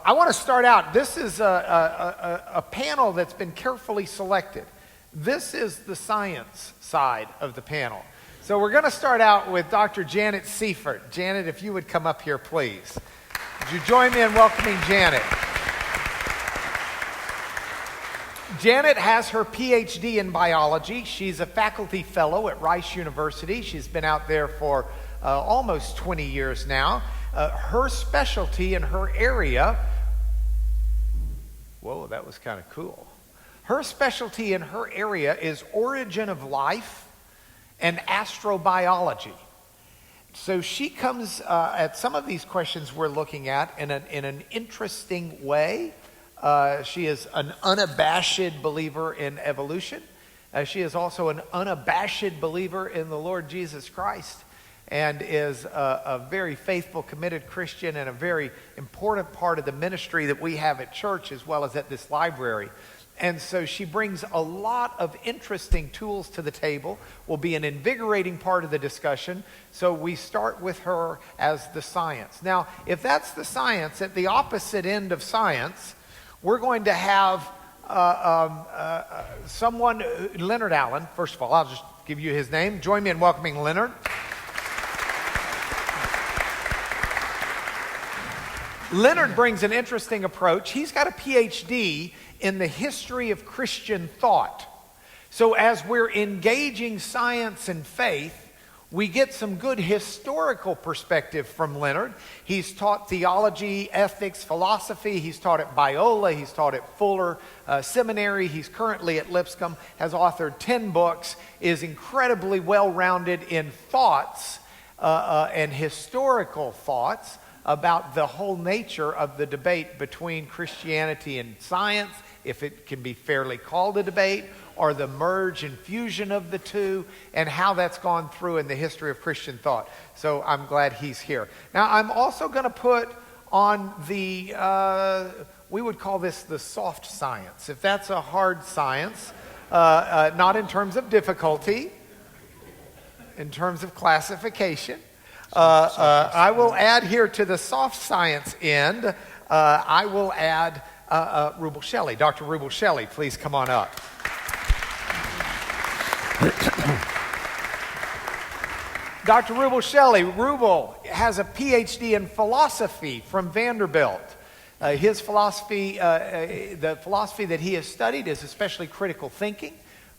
I want to start out. This is a panel that's been carefully selected. This is the science side of the panel. So we're going to start out with Dr. Janet Siefert. Janet, if you would come up here, please. Would you join me in welcoming Janet? Janet has her PhD in biology. She's a faculty fellow at Rice University. She's been out there for almost 20 years now. Her specialty in her area, whoa, that was kind of cool. Her specialty in her area is origin of life and astrobiology. So she comes at some of these questions we're looking at in an interesting way. She is an unabashed believer in evolution. She is also an unabashed believer in the Lord Jesus Christ, and is a very faithful, committed Christian and a very important part of the ministry that we have at church as well as at this library. And so she brings a lot of interesting tools to the table, will be an invigorating part of the discussion. So we start with her as the science. Now, if that's the science, at the opposite end of science, we're going to have someone, Leonard Allen. First of all, I'll just give you his name. Join me in welcoming Leonard. Leonard brings an interesting approach. He's got a PhD in the history of Christian thought. So as we're engaging science and faith, we get some good historical perspective from Leonard. He's taught theology, ethics, philosophy. He's taught at Biola. He's taught at Fuller Seminary. He's currently at Lipscomb, has authored 10 books, is incredibly well-rounded in thoughts and historical thoughts about the whole nature of the debate between Christianity and science, if it can be fairly called a debate, or the merge and fusion of the two, and how that's gone through in the history of Christian thought. So I'm glad he's here. Now, I'm also going to put on the, we would call this the soft science. If that's a hard science, not in terms of difficulty, in terms of classification. I will add here to the soft science end, I will add Rubel Shelly. Dr. Rubel Shelly, please come on up. Dr. Rubel Shelly. Rubel has a PhD in philosophy from Vanderbilt. His philosophy, the philosophy that he has studied is especially critical thinking,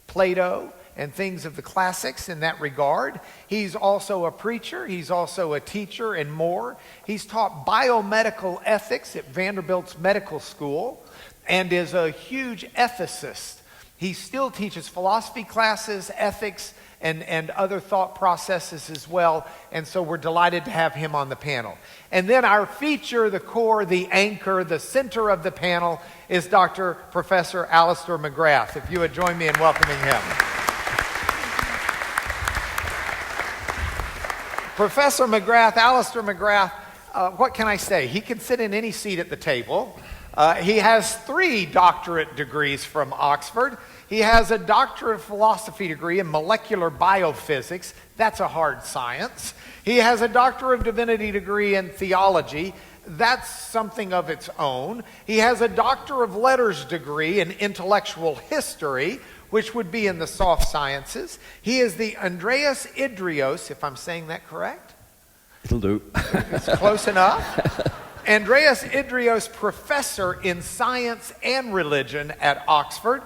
Plato, and things of the classics in that regard. He's also a preacher. He's also a teacher and more. He's taught biomedical ethics at Vanderbilt's medical school and is a huge ethicist. He still teaches philosophy classes, ethics, and other thought processes as well. And so we're delighted to have him on the panel. And then our feature, the core, the anchor, the center of the panel is Dr. Professor Alister McGrath. If you would join me in welcoming him. Professor McGrath, Alister McGrath, what can I say? He can sit in any seat at the table. He has 3 doctorate degrees from Oxford. He has a Doctor of Philosophy degree in molecular biophysics. That's a hard science. He has a Doctor of Divinity degree in theology. That's something of its own. He has a Doctor of Letters degree in intellectual history, which would be in the soft sciences. He is the Andreas Idrios, if I'm saying that correct? It'll do. It's close enough. Andreas Idrios Professor in Science and Religion at Oxford.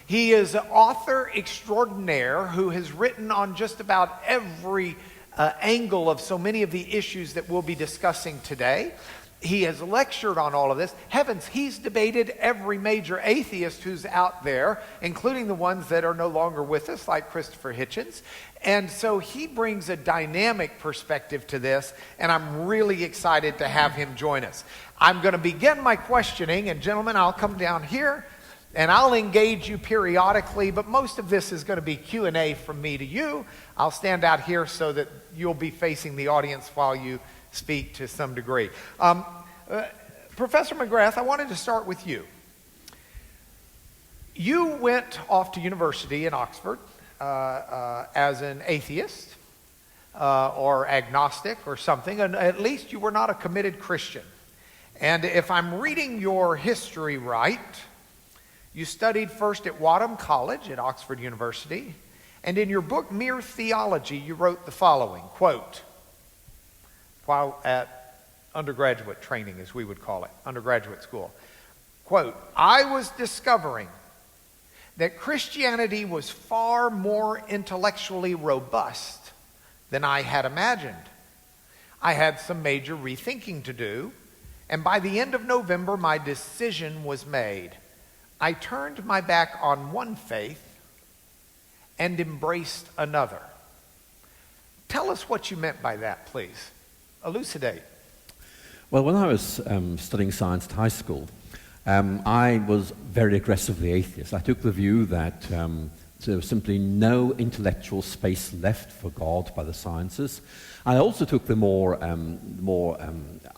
He is an author extraordinaire who has written on just about every angle of so many of the issues that we'll be discussing today. He has lectured on all of this. Heavens, he's debated every major atheist who's out there, including the ones that are no longer with us, like Christopher Hitchens. And so he brings a dynamic perspective to this, and I'm really excited to have him join us. I'm going to begin my questioning, and gentlemen, I'll come down here. And I'll engage you periodically, but most of this is going to be Q&A from me to you. I'll stand out here so that you'll be facing the audience while you speak to some degree. Professor McGrath, I wanted to start with you. You went off to university in Oxford as an atheist or agnostic or something, and at least you were not a committed Christian. And if I'm reading your history right, you studied first at Wadham College at Oxford University, and in your book, Mere Theology, you wrote the following, quote, while at undergraduate training, as we would call it, undergraduate school, quote, "I was discovering that Christianity was far more intellectually robust than I had imagined. I had some major rethinking to do, and by the end of November, my decision was made. I turned my back on one faith and embraced another." Tell us what you meant by that, please. Elucidate. Well, when I was studying science at high school, I was very aggressively atheist. I took the view that there was simply no intellectual space left for God by the sciences. I also took the more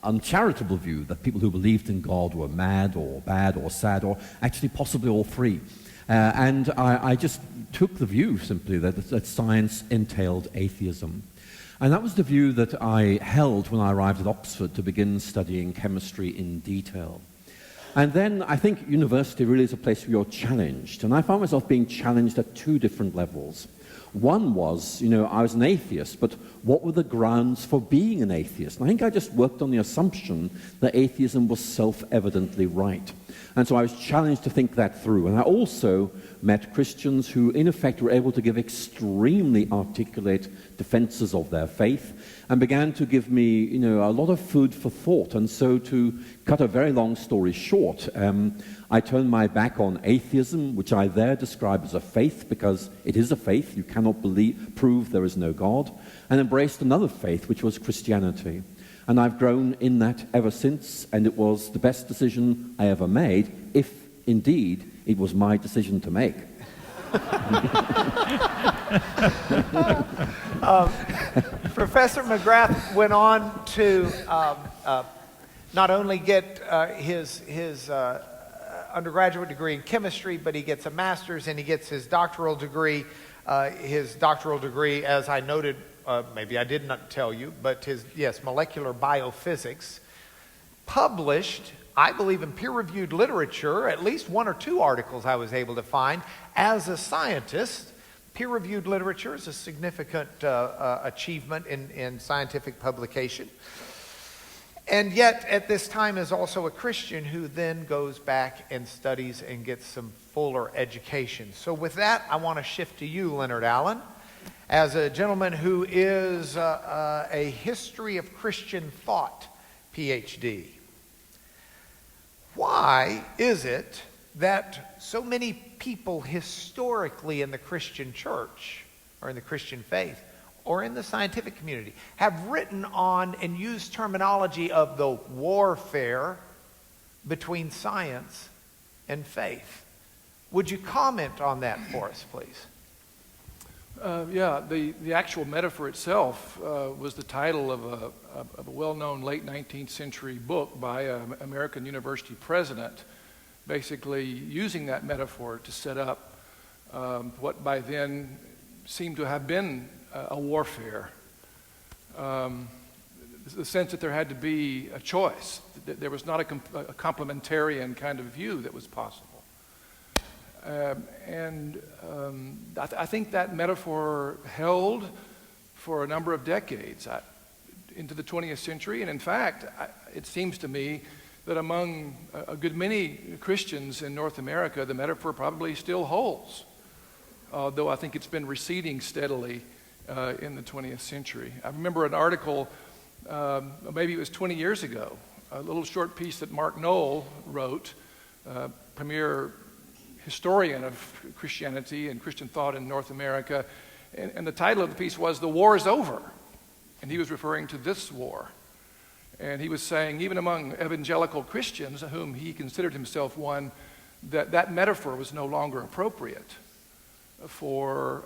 uncharitable view that people who believed in God were mad or bad or sad or actually possibly all three. And I just took the view simply that science entailed atheism. And that was the view that I held when I arrived at Oxford to begin studying chemistry in detail. And then I think university really is a place where you're challenged. And I found myself being challenged at two different levels. One was, I was an atheist, but what were the grounds for being an atheist? And I think I just worked on the assumption that atheism was self-evidently right. And so I was challenged to think that through. And I also met Christians who, in effect, were able to give extremely articulate defenses of their faith and began to give me, a lot of food for thought. And so to cut a very long story short, I turned my back on atheism, which I there describe as a faith, because it is a faith. You cannot prove there is no God, and embraced another faith, which was Christianity. And I've grown in that ever since, and it was the best decision I ever made, if indeed it was my decision to make. Professor McGrath went on to not only get his undergraduate degree in chemistry, but he gets a master's and he gets his doctoral degree. His doctoral degree, as I noted, maybe I did not tell you, but molecular biophysics, published, I believe, in peer-reviewed literature, at least one or two articles I was able to find. As a scientist, peer-reviewed literature is a significant achievement in scientific publication. And yet, at this time, is also a Christian who then goes back and studies and gets some fuller education. So with that, I want to shift to you, Leonard Allen, as a gentleman who is a history of Christian thought PhD. Why is it that so many people historically in the Christian church or in the Christian faith or in the scientific community have written on and used terminology of the warfare between science and faith? Would you comment on that for us, please? The actual metaphor itself was the title of a well-known late 19th century book by an American university president, basically using that metaphor to set up what by then seemed to have been a warfare. The sense that there had to be a choice. There was not a complementarian kind of view that was possible. I think that metaphor held for a number of decades into the 20th century. And in fact, it seems to me that among a good many Christians in North America, the metaphor probably still holds, though I think it's been receding steadily in the 20th century. I remember an article, maybe it was 20 years ago, a little short piece that Mark Knoll wrote, premier historian of Christianity and Christian thought in North America, and the title of the piece was "The War is Over," and he was referring to this war. And he was saying, even among evangelical Christians, whom he considered himself one, that metaphor was no longer appropriate for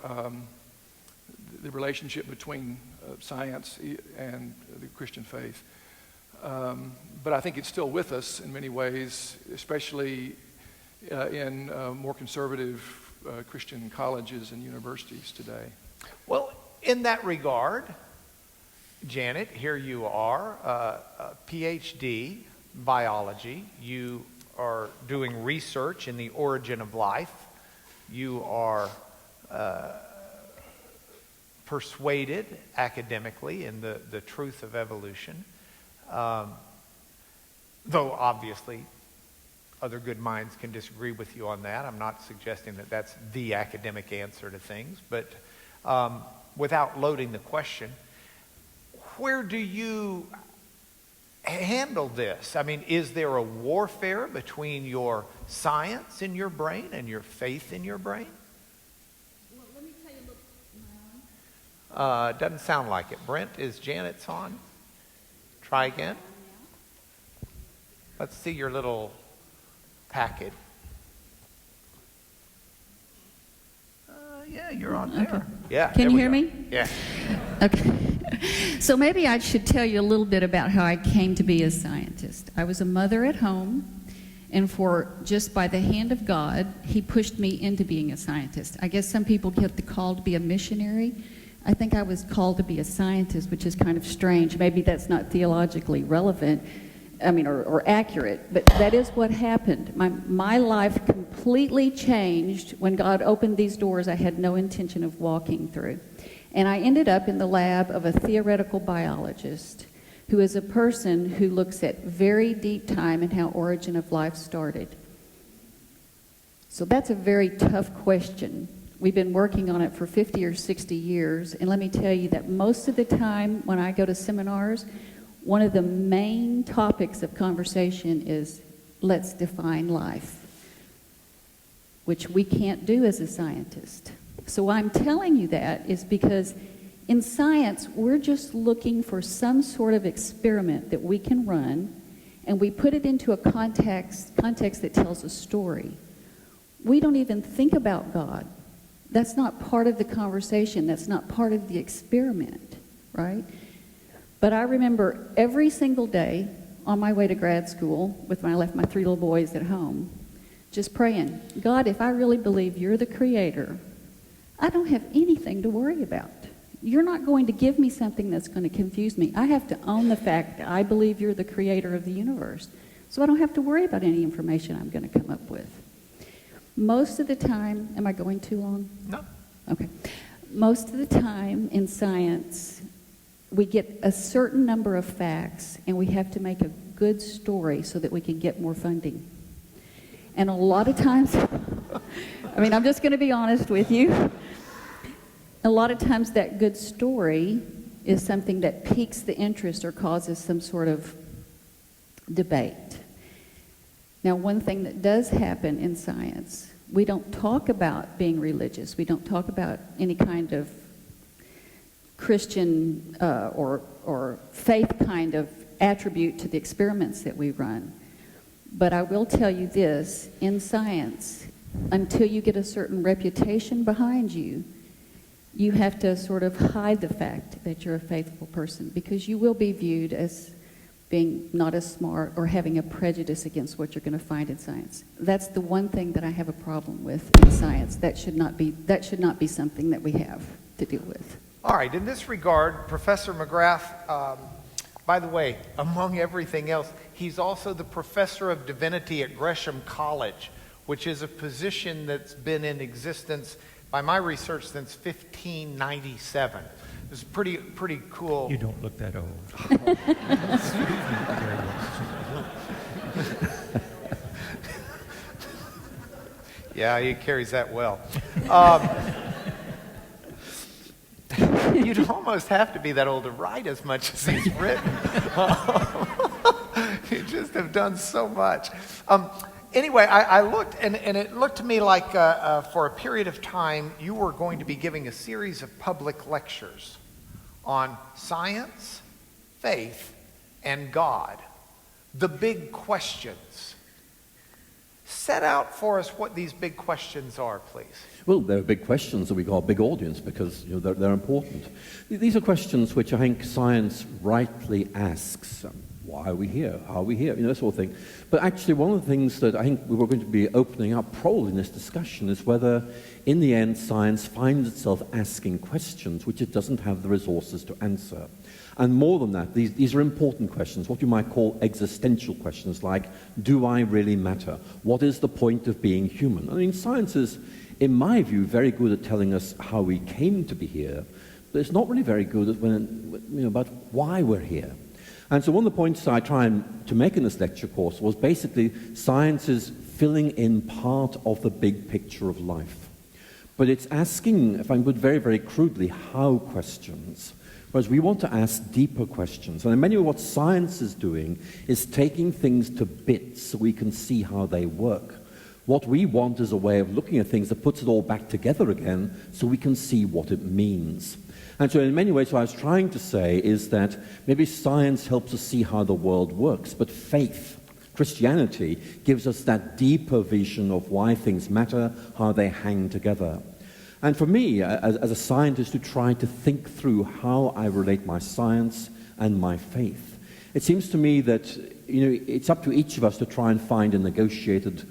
the relationship between science and the Christian faith. But I think it's still with us in many ways, especially in more conservative Christian colleges and universities today. Well, in that regard, Janet, here you are, a PhD biology. You are doing research in the origin of life. You are persuaded academically in the truth of evolution. Though obviously other good minds can disagree with you on that. I'm not suggesting that that's the academic answer to things, but without loading the question, where do you handle this? I mean, is there a warfare between your science in your brain and your faith in your brain? Well, let me tell you, look, Doesn't sound like it. Brent, is Janet's on? Try again. Let's see your little packet. Yeah, you're on there. Okay. Yeah. Can you hear me? Yeah. Okay. So maybe I should tell you a little bit about how I came to be a scientist. I was a mother at home, and just by the hand of God, He pushed me into being a scientist. I guess some people get the call to be a missionary. I think I was called to be a scientist, which is kind of strange. Maybe that's not theologically relevant, or accurate, but that is what happened. My life completely changed when God opened these doors I had no intention of walking through. And I ended up in the lab of a theoretical biologist who is a person who looks at very deep time and how origin of life started. So that's a very tough question. We've been working on it for 50 or 60 years, and let me tell you that most of the time when I go to seminars, one of the main topics of conversation is, let's define life, which we can't do as a scientist. So why I'm telling you that is because in science, we're just looking for some sort of experiment that we can run, and we put it into a context that tells a story. We don't even think about God. That's not part of the conversation. That's not part of the experiment, right? But I remember every single day on my way to grad school, when I left my 3 little boys at home, just praying, God, if I really believe you're the creator, I don't have anything to worry about. You're not going to give me something that's going to confuse me. I have to own the fact that I believe you're the creator of the universe. So I don't have to worry about any information I'm going to come up with. Most of the time, am I going too long? No. Okay. Most of the time in science, we get a certain number of facts and we have to make a good story so that we can get more funding. And a lot of times, I'm just going to be honest with you. A lot of times that good story is something that piques the interest or causes some sort of debate. Now, one thing that does happen in science, we don't talk about being religious. We don't talk about any kind of Christian or faith kind of attribute to the experiments that we run. But I will tell you this, in science, until you get a certain reputation behind you, you have to sort of hide the fact that you're a faithful person, because you will be viewed as being not as smart or having a prejudice against what you're going to find in science. That's the one thing that I have a problem with in science. That should not be something that we have to deal with. All right, in this regard, Professor McGrath, by the way, among everything else, he's also the professor of divinity at Gresham College, which is a position that's been in existence, by my research, since 1597. It's pretty cool. You don't look that old. Yeah, he carries that well. You'd almost have to be that old to write as much as he's written. You just have done so much. Anyway, I looked, and it looked to me like for a period of time, you were going to be giving a series of public lectures on science, faith, and God. The big questions. Set out for us what these big questions are, please. Well, they're big questions that we got a big audience because they're important. These are questions which I think science rightly asks. Why are we here? How are we here? That sort of thing. But actually, one of the things that I think we were going to be opening up probably in this discussion is whether, in the end, science finds itself asking questions which it doesn't have the resources to answer. And more than that, these are important questions, what you might call existential questions, like, do I really matter? What is the point of being human? I mean, science is, in my view, very good at telling us how we came to be here, but it's not really very good at about why we're here. And so one of the points I try to make in this lecture course was basically science is filling in part of the big picture of life. But it's asking, if I can put very, very crudely, how questions. Whereas we want to ask deeper questions. And in many ways what science is doing is taking things to bits so we can see how they work. What we want is a way of looking at things that puts it all back together again so we can see what it means. And so in many ways what I was trying to say is that maybe science helps us see how the world works, but faith, Christianity, gives us that deeper vision of why things matter, how they hang together. And for me, as a scientist, to try to think through how I relate my science and my faith, it seems to me that it's up to each of us to try and find a negotiated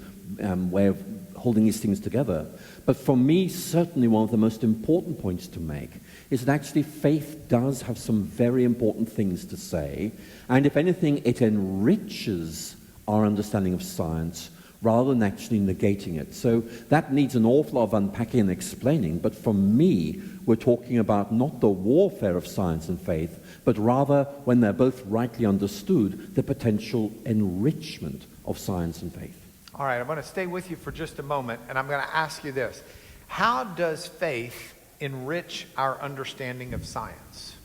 way of holding these things together. But for me, certainly one of the most important points to make is that actually faith does have some very important things to say, and if anything, it enriches our understanding of science rather than actually negating it. So that needs an awful lot of unpacking and explaining, but for me, we're talking about not the warfare of science and faith, but rather, when they're both rightly understood, the potential enrichment of science and faith. All right, I'm going to stay with you for just a moment, and I'm going to ask you this. How does faith enrich our understanding of science?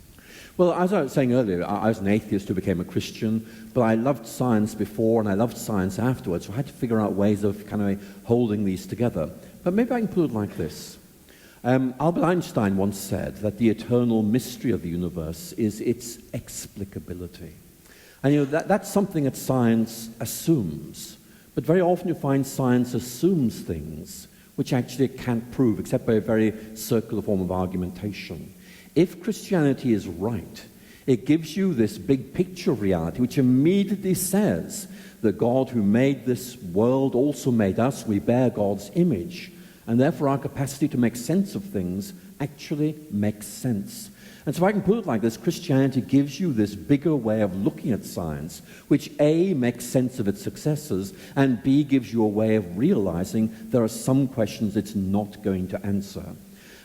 Well, as I was saying earlier, I was an atheist who became a Christian, but I loved science before and I loved science afterwards, so I had to figure out ways of kind of holding these together. But maybe I can put it like this. Albert Einstein once said that the eternal mystery of the universe is its explicability. And that's something that science assumes. But very often you find science assumes things which actually it can't prove, except by a very circular form of argumentation. If Christianity is right, it gives you this big picture of reality, which immediately says that God who made this world also made us. We bear God's image, and therefore our capacity to make sense of things actually makes sense. And so I can put it like this: Christianity gives you this bigger way of looking at science, which A, makes sense of its successes, and B, gives you a way of realizing there are some questions it's not going to answer.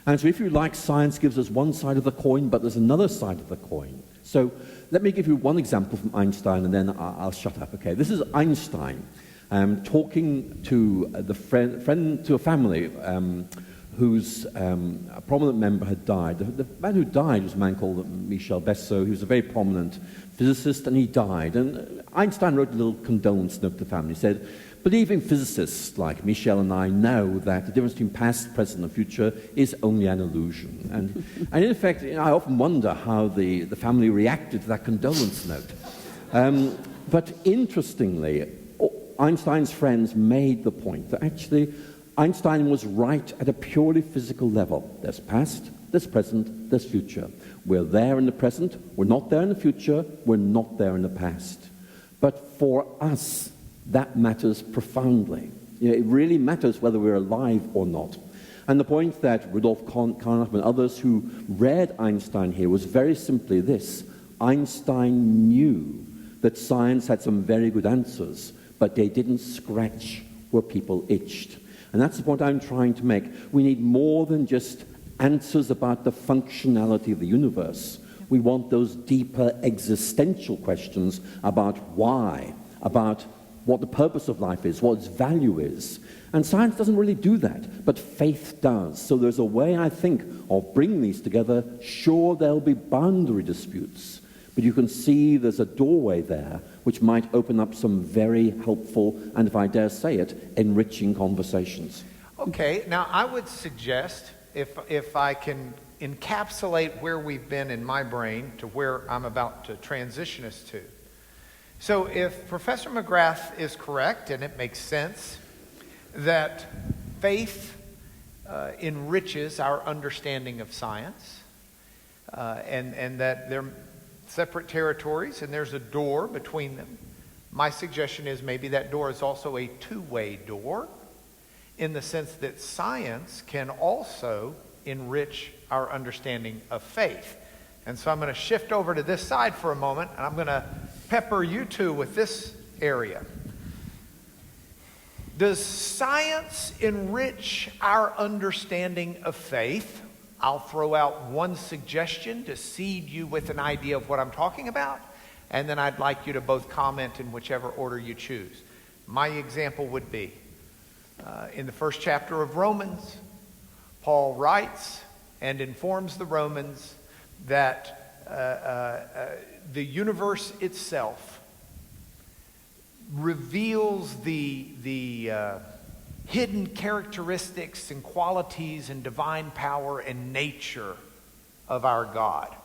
And so if you like, science gives us one side of the coin, but there's another side of the coin. So let me give you one example from Einstein, and then I'll shut up. Okay, this is Einstein talking to a friend to a family whose a prominent member had died. The man who died was a man called Michel Besseau. He was a very prominent physicist, and he died. And Einstein wrote a little condolence note to the family. He said, "Believing physicists like Michel and I know that the difference between past, present, and future is only an illusion." And in effect, I often wonder how the family reacted to that condolence note. But interestingly, Einstein's friends made the point that actually Einstein was right at a purely physical level. There's past, there's present, there's future. We're there in the present, we're not there in the future, we're not there in the past. But for us, that matters profoundly. It really matters whether we're alive or not. And the point that Rudolf Carnap and others who read Einstein here was very simply this: Einstein knew that science had some very good answers, but they didn't scratch where people itched. And that's the point I'm trying to make. We need more than just answers about the functionality of the universe. We want those deeper existential questions about why, about what the purpose of life is, what its value is. And science doesn't really do that, but faith does. So there's a way, I think, of bringing these together. Sure, there'll be boundary disputes, but you can see there's a doorway there which might open up some very helpful, and if I dare say it, enriching conversations. Okay, now I would suggest, if I can encapsulate where we've been in my brain to where I'm about to transition us to. So if Professor McGrath is correct, and it makes sense, that faith enriches our understanding of science, and that they're separate territories and there's a door between them. My suggestion is maybe that door is also a two-way door, in the sense that science can also enrich our understanding of faith. And so I'm going to shift over to this side for a moment, and I'm going to pepper you two with this area. Does science enrich our understanding of faith? I'll throw out one suggestion to seed you with an idea of what I'm talking about, and then I'd like you to both comment in whichever order you choose. My example would be, in the first chapter of Romans, Paul writes and informs the Romans that the universe itself reveals the hidden characteristics and qualities and divine power and nature of our God.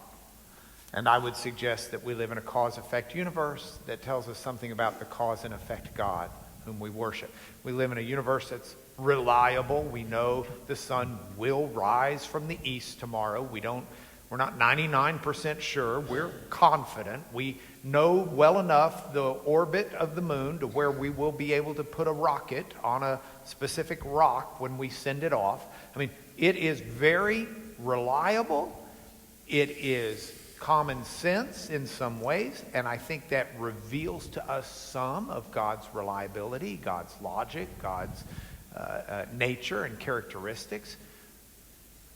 And I would suggest that we live in a cause-effect universe that tells us something about the cause and effect God whom we worship. We live in a universe that's reliable. We know the sun will rise from the east tomorrow. We're not 99% sure. We're confident. We know well enough the orbit of the moon to where we will be able to put a rocket on a specific rock when we send it off. I mean, it is very reliable. It is common sense in some ways, and I think that reveals to us some of God's reliability, God's logic, God's nature and characteristics.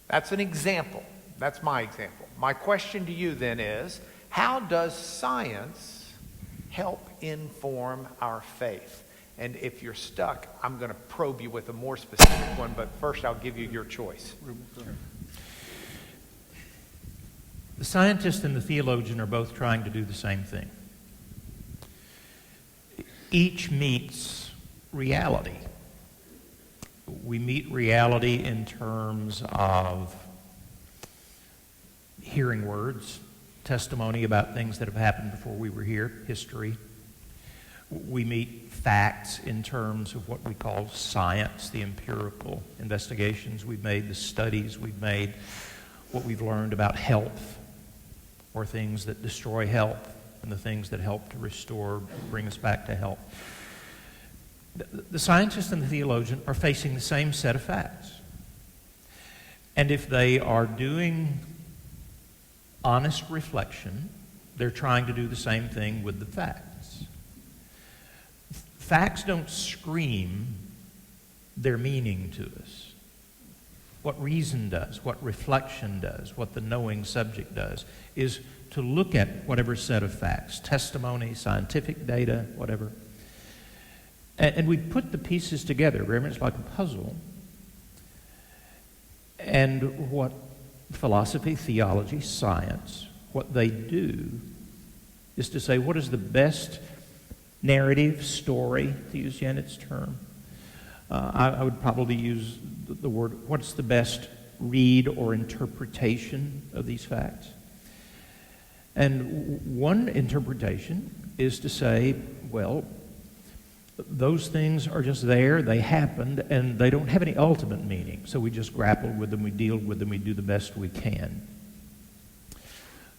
That's an example. That's my example. My question to you then is, how does science help inform our faith? And if you're stuck, I'm going to probe you with a more specific one, but first I'll give you your choice. The scientist and the theologian are both trying to do the same thing. Each meets reality. We meet reality in terms of hearing words, testimony about things that have happened before we were here, history. We meet facts in terms of what we call science, the empirical investigations we've made, the studies we've made, what we've learned about health, or things that destroy health, and the things that help to restore, bring us back to health. The scientist and the theologian are facing the same set of facts. And if they are doing honest reflection, they're trying to do the same thing with the facts. Facts don't scream their meaning to us. What reason does, what reflection does, what the knowing subject does, is to look at whatever set of facts, testimony, scientific data, whatever, and we put the pieces together very much like a puzzle. And what philosophy, theology, science, what they do is to say, what is the best narrative, story, to use Janet's term? I would probably use the word, what's the best read or interpretation of these facts? And one interpretation is to say, well, those things are just there, they happened, and they don't have any ultimate meaning. So we just grapple with them, we deal with them, we do the best we can.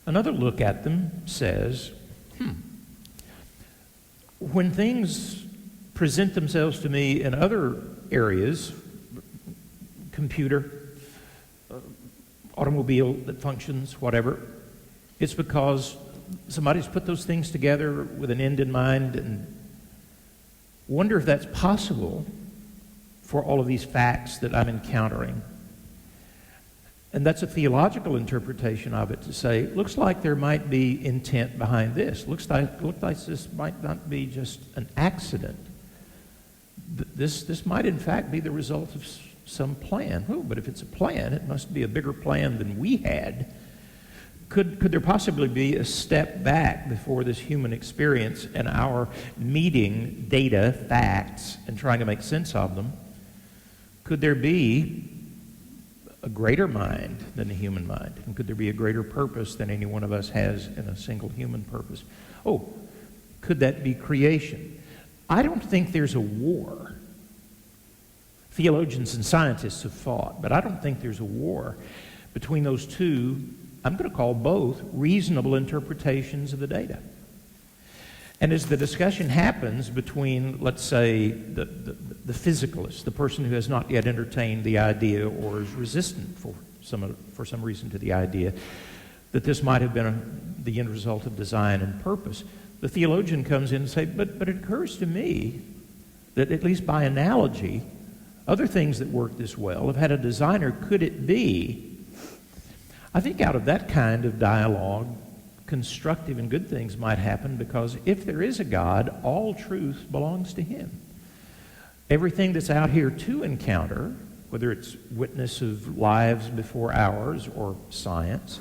Another look at them says, when things present themselves to me in other areas, computer, automobile that functions, whatever, it's because somebody's put those things together with an end in mind, and wonder if that's possible for all of these facts that I'm encountering. And that's a theological interpretation of it, to say, looks like there might be intent behind this. Looks like this might not be just an accident. This might in fact be the result of some plan. Oh, but if it's a plan, it must be a bigger plan than we had. Could there possibly be a step back before this human experience and our meeting data, facts, and trying to make sense of them? Could there be a greater mind than the human mind? And could there be a greater purpose than any one of us has in a single human purpose? Oh, could that be creation? I don't think there's a war Theologians and scientists have fought, but I don't think there's a war between those two, I'm going to call both, reasonable interpretations of the data. And as the discussion happens between, let's say, the physicalist, the person who has not yet entertained the idea or is resistant for some reason to the idea that this might have been the end result of design and purpose, the theologian comes in and says, but it occurs to me that at least by analogy, other things that work this well have had a designer. Could it be? I think out of that kind of dialogue, constructive and good things might happen, because if there is a God, all truth belongs to Him. Everything that's out here to encounter, whether it's witness of lives before ours or science,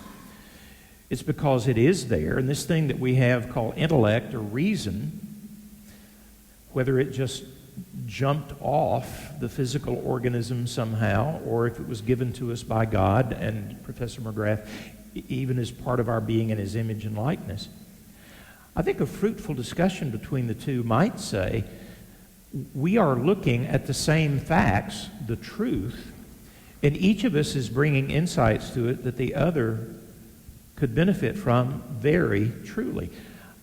it's because it is there. And this thing that we have called intellect or reason, whether it just jumped off the physical organism somehow, or if it was given to us by God, and Professor McGrath, even as part of our being in His image and likeness. I think a fruitful discussion between the two might say, we are looking at the same facts, the truth, and each of us is bringing insights to it that the other could benefit from very truly.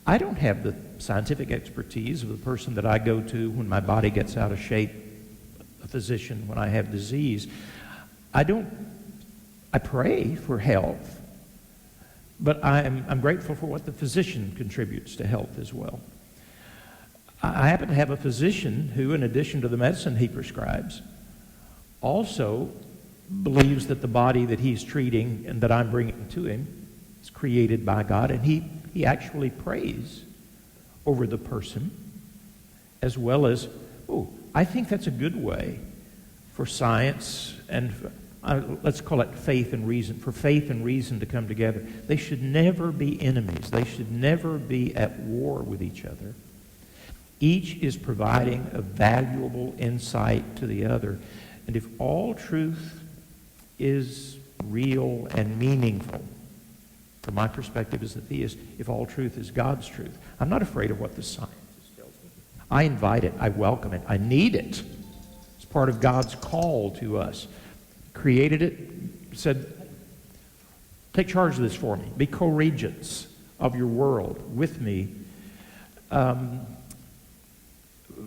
I don't have the scientific expertise of the person that I go to when my body gets out of shape, a physician when I have disease. I pray for health, but I'm grateful for what the physician contributes to health as well. I happen to have a physician who, in addition to the medicine he prescribes, also believes that the body that he's treating and that I'm bringing to him is created by God, and he actually prays over the person, as well as, I think that's a good way for science and let's call it faith and reason, for faith and reason to come together. They should never be enemies. They should never be at war with each other. Each is providing a valuable insight to the other. And if all truth is real and meaningful, from my perspective as a theist, if all truth is God's truth, I'm not afraid of what the scientist tells me. I invite it. I welcome it. I need it. It's part of God's call to us. Created it, said, take charge of this for me. Be co-regents of your world with me.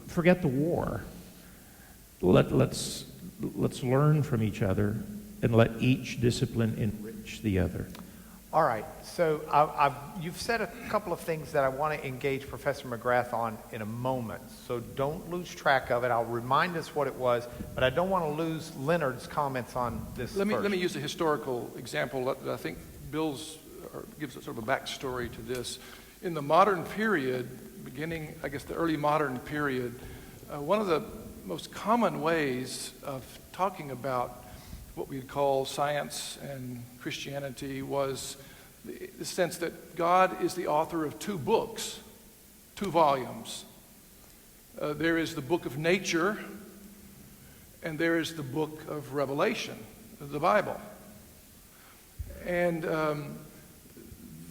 Forget the war. Let's learn from each other and let each discipline enrich the other. All right, so you've said a couple of things that I want to engage Professor McGrath on in a moment, so don't lose track of it. I'll remind us what it was, but I don't want to lose Leonard's comments on this Let me use a historical example that I think gives a sort of a backstory to this. In the modern period, beginning, I guess, the early modern period, one of the most common ways of talking about what we'd call science and Christianity was the sense that God is the author of two books, 2 volumes. There is the book of nature, and there is the book of Revelation, the Bible. And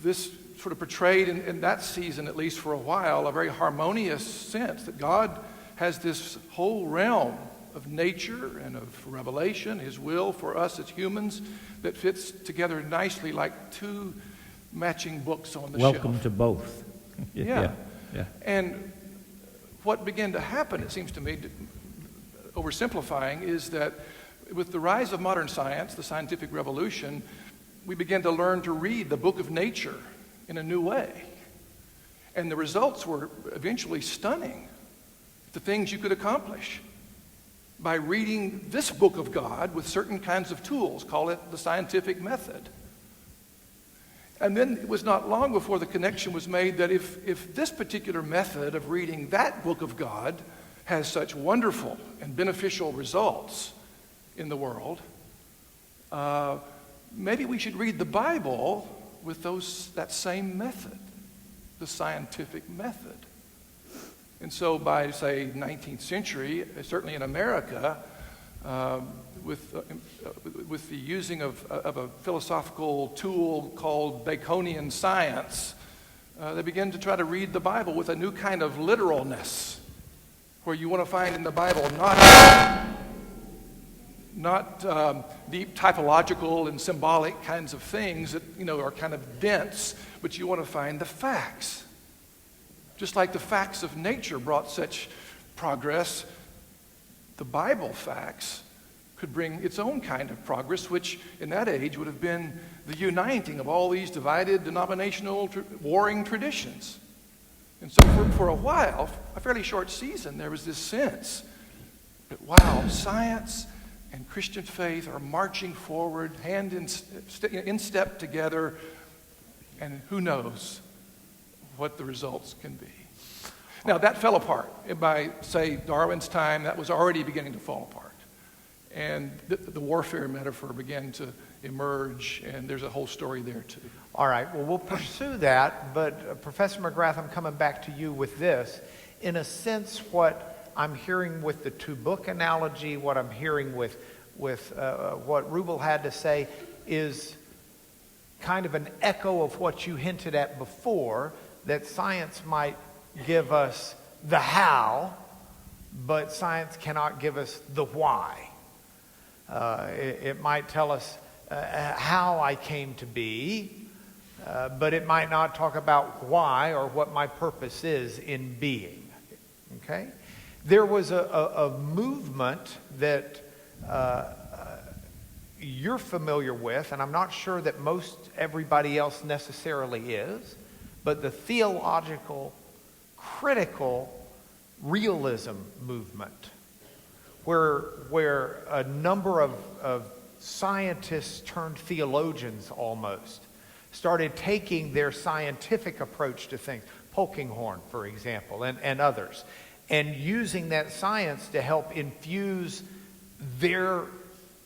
this sort of portrayed in that season, at least for a while, a very harmonious sense that God has this whole realm of nature and of revelation, His will for us as humans, that fits together nicely like 2 matching books on the shelf. Welcome to both. Yeah. And what began to happen, it seems to me, oversimplifying, is that with the rise of modern science, the scientific revolution, we began to learn to read the book of nature in a new way. And the results were eventually stunning, the things you could accomplish by reading this book of God with certain kinds of tools, call it the scientific method. And then it was not long before the connection was made that if this particular method of reading that book of God has such wonderful and beneficial results in the world, maybe we should read the Bible with that same method, the scientific method. And so by, say, 19th century, certainly in America, with the using of a philosophical tool called Baconian science, they began to try to read the Bible with a new kind of literalness, where you want to find in the Bible not not deep typological and symbolic kinds of things that, are kind of dense, but you want to find the facts. Just like the facts of nature brought such progress, the Bible facts could bring its own kind of progress, which in that age would have been the uniting of all these divided denominational warring traditions. And so for a while, a fairly short season, there was this sense that, wow, science and Christian faith are marching forward, hand in step together, and who knows what the results can be. Now, that fell apart. By, say, Darwin's time, that was already beginning to fall apart. And the warfare metaphor began to emerge, and there's a whole story there, too. All right, well, we'll pursue that, but Professor McGrath, I'm coming back to you with this. In a sense, what I'm hearing with the two-book analogy, what I'm hearing with what Rubel had to say is kind of an echo of what you hinted at before, that science might give us the how, but science cannot give us the why. It might tell us how I came to be, but it might not talk about why or what my purpose is in being. Okay? There was a movement that you're familiar with, and I'm not sure that most everybody else necessarily is, but the theological, critical realism movement, where a number of scientists turned theologians almost started taking their scientific approach to things, Polkinghorne, for example, and others, and using that science to help infuse their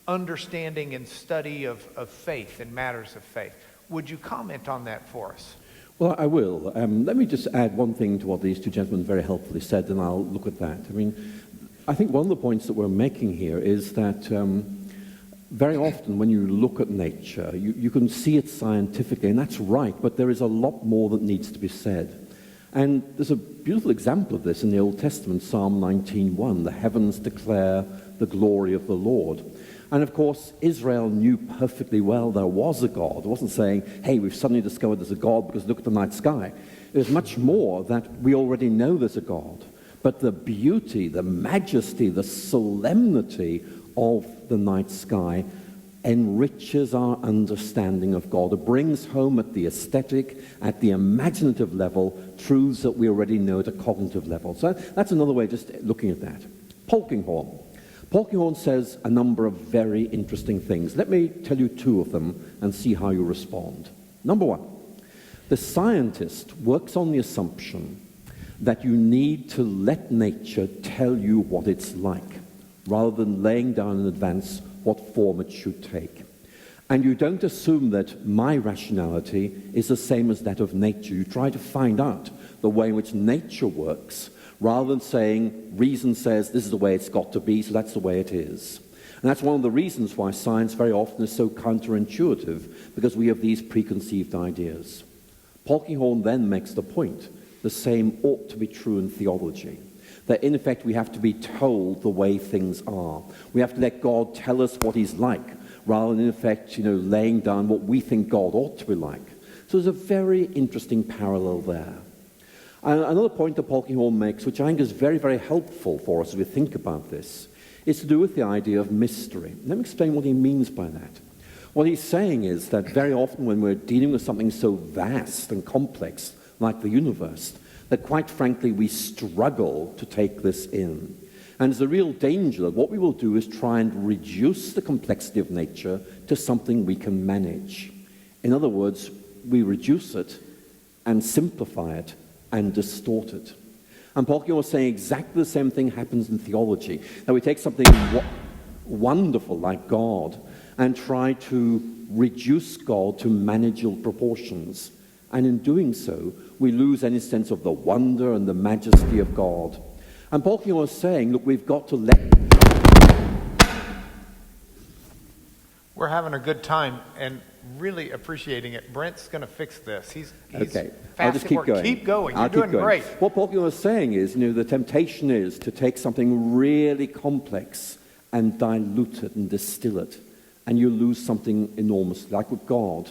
understanding and study of faith and matters of faith. Would you comment on that for us? Well, I will. Let me just add one thing to what these two gentlemen very helpfully said, and I'll look at that. I think one of the points that we're making here is that very often when you look at nature, you can see it scientifically, and that's right, but there is a lot more that needs to be said. And there's a beautiful example of this in the Old Testament, Psalm 19:1, the heavens declare the glory of the Lord. And of course, Israel knew perfectly well there was a God. It wasn't saying, hey, we've suddenly discovered there's a God because look at the night sky. There's much more that we already know there's a God. But the beauty, the majesty, the solemnity of the night sky enriches our understanding of God. It brings home at the aesthetic, at the imaginative level, truths that we already know at a cognitive level. So that's another way of just looking at that. Polkinghorne. Polkinghorne says a number of very interesting things. Let me tell you two of them and see how you respond. Number one, the scientist works on the assumption that you need to let nature tell you what it's like, rather than laying down in advance what form it should take. And you don't assume that my rationality is the same as that of nature. You try to find out the way in which nature works, rather than saying, reason says this is the way it's got to be, so that's the way it is. And that's one of the reasons why science very often is so counterintuitive, because we have these preconceived ideas. Polkinghorne then makes the point, the same ought to be true in theology. That in effect we have to be told the way things are. We have to let God tell us what he's like, rather than in effect, laying down what we think God ought to be like. So there's a very interesting parallel there. And another point that Polkinghorne makes, which I think is very, very helpful for us as we think about this, is to do with the idea of mystery. Let me explain what he means by that. What he's saying is that very often when we're dealing with something so vast and complex, like the universe, that quite frankly we struggle to take this in. And there's a real danger that what we will do is try and reduce the complexity of nature to something we can manage. In other words, we reduce it and simplify it and distort it. And Polkinghorne was saying exactly the same thing happens in theology. That we take something wonderful like God and try to reduce God to manageable proportions. And in doing so, we lose any sense of the wonder and the majesty of God. And Polkinghorne was saying, look, we've got to let... We're having a good time and really appreciating it. Brent's going to fix this. He's okay. fast I'll just keep work. going. Keep going. You're doing great. What Polkinghorne was saying is, the temptation is to take something really complex and dilute it and distill it, and you lose something enormous, like with God.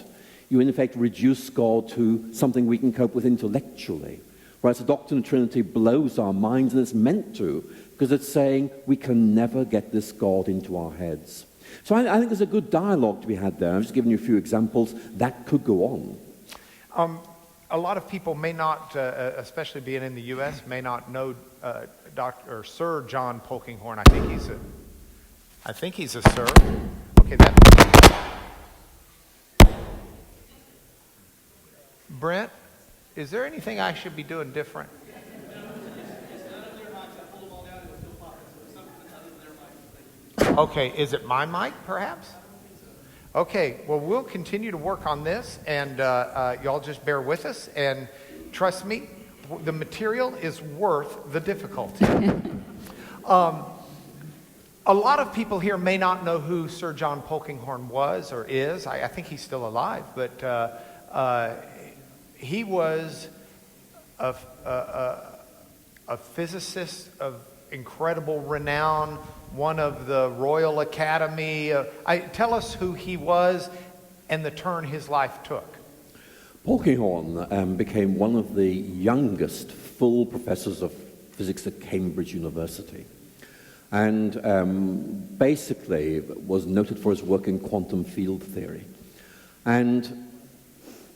You, in effect, reduce God to something we can cope with intellectually, whereas the doctrine of the Trinity blows our minds, and it's meant to, because it's saying we can never get this God into our heads. So I think there's a good dialogue to be had there. I'm just giving you a few examples. That could go on. A lot of people may not, especially being in the U.S., may not know Dr. or Sir John Polkinghorne. I think he's a sir. Okay, Brent, is there anything I should be doing different? Okay, is it my mic, perhaps? Okay, well, we'll continue to work on this, and y'all just bear with us, and trust me, the material is worth the difficulty. A lot of people here may not know who Sir John Polkinghorne was or is. I think he's still alive, but he was a physicist of incredible renown, one of the Royal Academy. Tell us who he was and the turn his life took. Polkinghorne became one of the youngest full professors of physics at Cambridge University, and basically was noted for his work in quantum field theory. And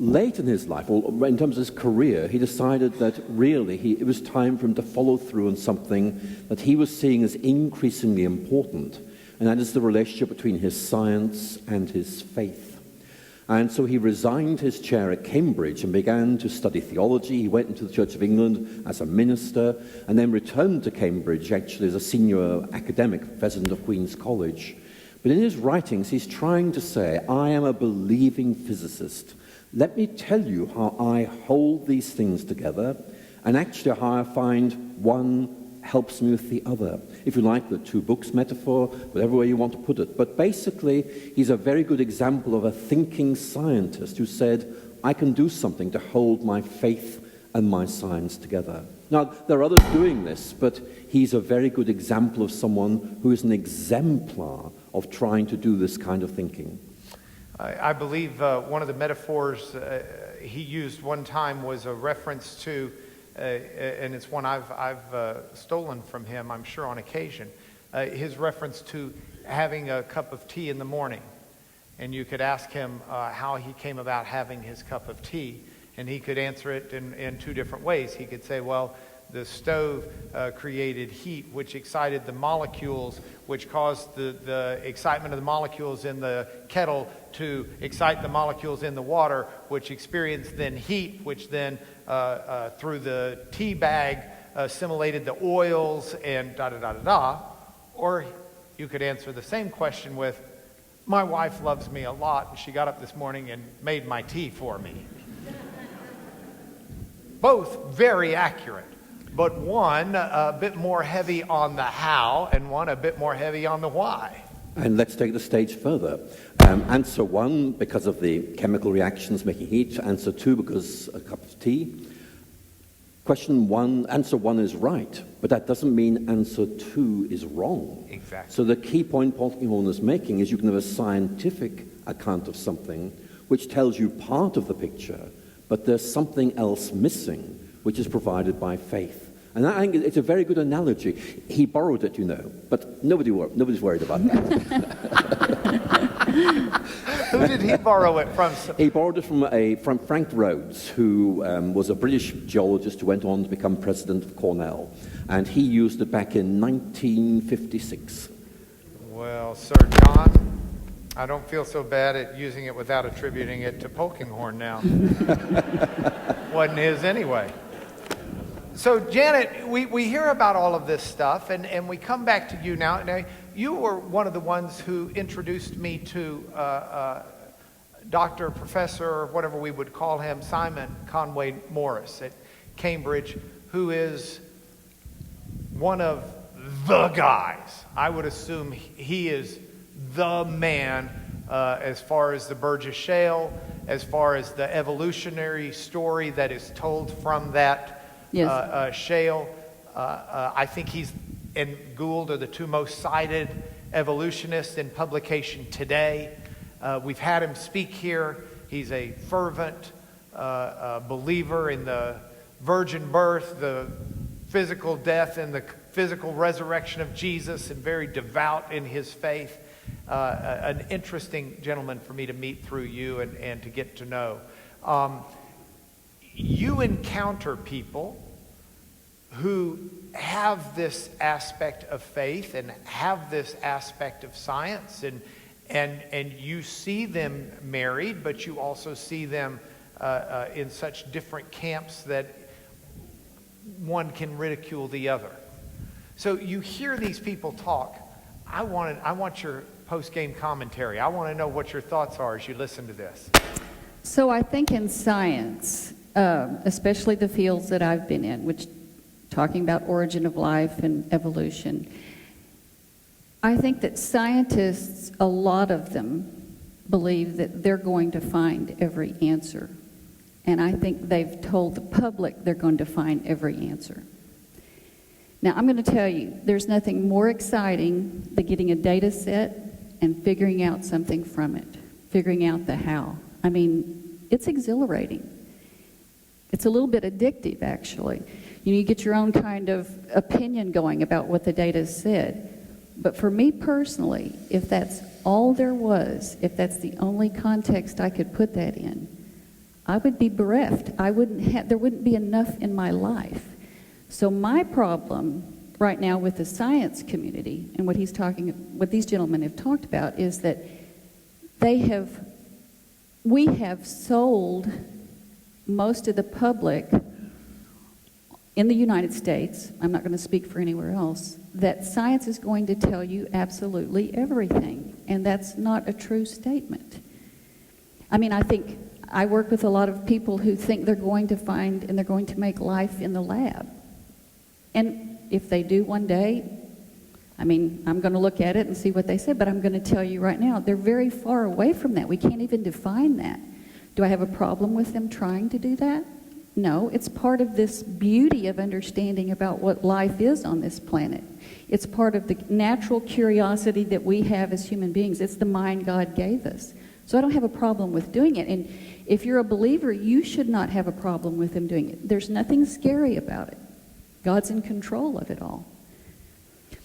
late in his life, or in terms of his career, he decided that really it was time for him to follow through on something that he was seeing as increasingly important, and that is the relationship between his science and his faith. And so he resigned his chair at Cambridge and began to study theology. He went into the Church of England as a minister, and then returned to Cambridge actually as a senior academic, president of Queen's College. But in his writings, he's trying to say, I am a believing physicist. Let me tell you how I hold these things together, and actually how I find one helps me with the other. If you like, the two books metaphor, whatever way you want to put it. But basically, he's a very good example of a thinking scientist who said, I can do something to hold my faith and my science together. Now, there are others doing this, but he's a very good example of someone who is an exemplar of trying to do this kind of thinking. I believe one of the metaphors he used one time was a reference to, and it's one I've stolen from him, I'm sure, on occasion, his reference to having a cup of tea in the morning. And you could ask him how he came about having his cup of tea, and he could answer it in two different ways. He could say, well, the stove created heat, which excited the molecules, which caused the excitement of the molecules in the kettle to excite the molecules in the water, which experienced then heat, which then, through the tea bag, assimilated the oils and da-da-da-da-da. Or you could answer the same question with, my wife loves me a lot, and she got up this morning and made my tea for me. Both very accurate. But one a bit more heavy on the how, and one a bit more heavy on the why. And let's take the stage further. Answer one, because of the chemical reactions making heat. Answer two, because a cup of tea. Answer one is right, but that doesn't mean answer two is wrong. Exactly. So the key point Polkinghorne is making is you can have a scientific account of something which tells you part of the picture, but there's something else missing, which is provided by faith. And I think it's a very good analogy. He borrowed it, but nobody's worried about that. Who did he borrow it from? He borrowed it from Frank Rhodes, who was a British geologist who went on to become president of Cornell. And he used it back in 1956. Well, Sir John, I don't feel so bad at using it without attributing it to Polkinghorne now. Wasn't his anyway. So, Janet, we hear about all of this stuff, and we come back to you now. Now, you were one of the ones who introduced me to Dr. Professor, or whatever we would call him, Simon Conway Morris at Cambridge, who is one of the guys. I would assume he is the man as far as the Burgess Shale, as far as the evolutionary story that is told from that shale. I think he's and Gould are the two most cited evolutionist in publication today. We've had him speak here. He's a fervent believer in the virgin birth, the physical death, and the physical resurrection of Jesus, and very devout in his faith. An interesting gentleman for me to meet through you and to get to know. You encounter people who have this aspect of faith and have this aspect of science, and you see them married, but you also see them in such different camps that one can ridicule the other. So you hear these people talk. I want your post-game commentary. I want to know what your thoughts are as you listen to this. So I think in science, especially the fields that I've been in, which talking about origin of life and evolution, I think that scientists, a lot of them, believe that they're going to find every answer. And I think they've told the public they're going to find every answer. Now, I'm going to tell you, there's nothing more exciting than getting a data set and figuring out something from it, figuring out the how. I mean, it's exhilarating. It's a little bit addictive, actually. You get your own kind of opinion going about what the data said. But for me personally, if that's all there was, if that's the only context I could put that in, I would be bereft. There wouldn't be enough in my life. So my problem right now with the science community and what these gentlemen have talked about is that we have sold most of the public in the United States, I'm not going to speak for anywhere else, that science is going to tell you absolutely everything. And that's not a true statement. I mean, I work with a lot of people who think they're going to find and they're going to make life in the lab. And if they do one day, I mean, I'm going to look at it and see what they say, but I'm going to tell you right now, they're very far away from that. We can't even define that. Do I have a problem with them trying to do that? No, it's part of this beauty of understanding about what life is on this planet. It's part of the natural curiosity that we have as human beings. It's the mind God gave us. So I don't have a problem with doing it. And if you're a believer, you should not have a problem with them doing it. There's nothing scary about it. God's in control of it all.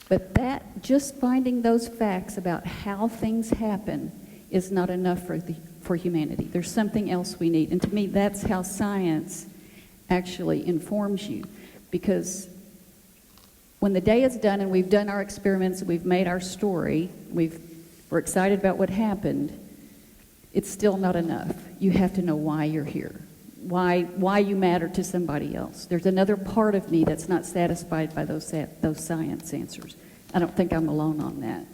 But just finding those facts about how things happen is not enough for humanity. There's something else we need. And to me, that's how science actually informs you. Because when the day is done and we've done our experiments, we've made our story, we're excited about what happened, it's still not enough. You have to know why you're here, why you matter to somebody else. There's another part of me that's not satisfied by those science answers. I don't think I'm alone on that.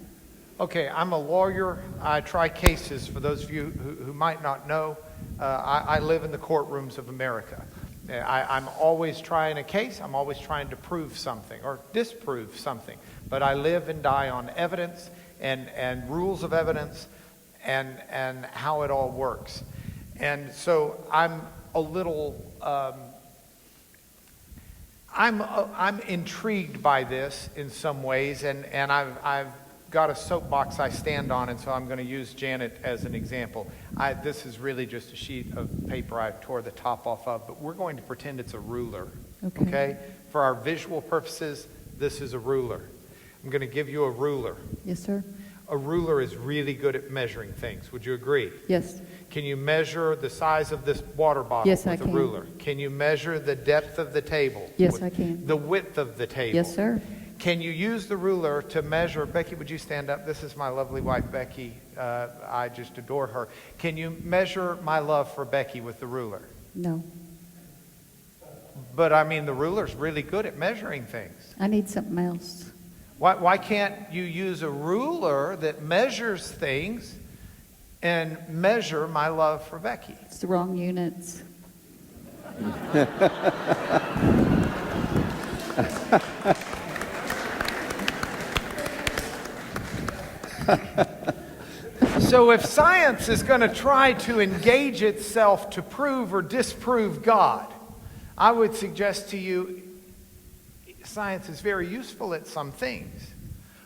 Okay, I'm a lawyer. I try cases. For those of you who might not know, I live in the courtrooms of America. I'm always trying a case. I'm always trying to prove something or disprove something. But I live and die on evidence and rules of evidence and how it all works. And so I'm a little... I'm intrigued by this in some ways, and I've got a soapbox I stand on, and so I'm going to use Janet as an example. This is really just a sheet of paper I tore the top off of, but we're going to pretend it's a ruler. Okay? For our visual purposes, this is a ruler. I'm going to give you a ruler. Yes, sir. A ruler is really good at measuring things. Would you agree? Yes. Can you measure the size of this water bottle with a ruler? Can you measure the depth of the table? Yes, I can. The width of the table? Yes, sir. Can you use the ruler to measure... Becky, would you stand up? This is my lovely wife, Becky. I just adore her. Can you measure my love for Becky with the ruler? No. But, I mean, the ruler's really good at measuring things. I need something else. Why can't you use a ruler that measures things and measure my love for Becky? It's the wrong units. So if science is going to try to engage itself to prove or disprove God, I would suggest to you science is very useful at some things,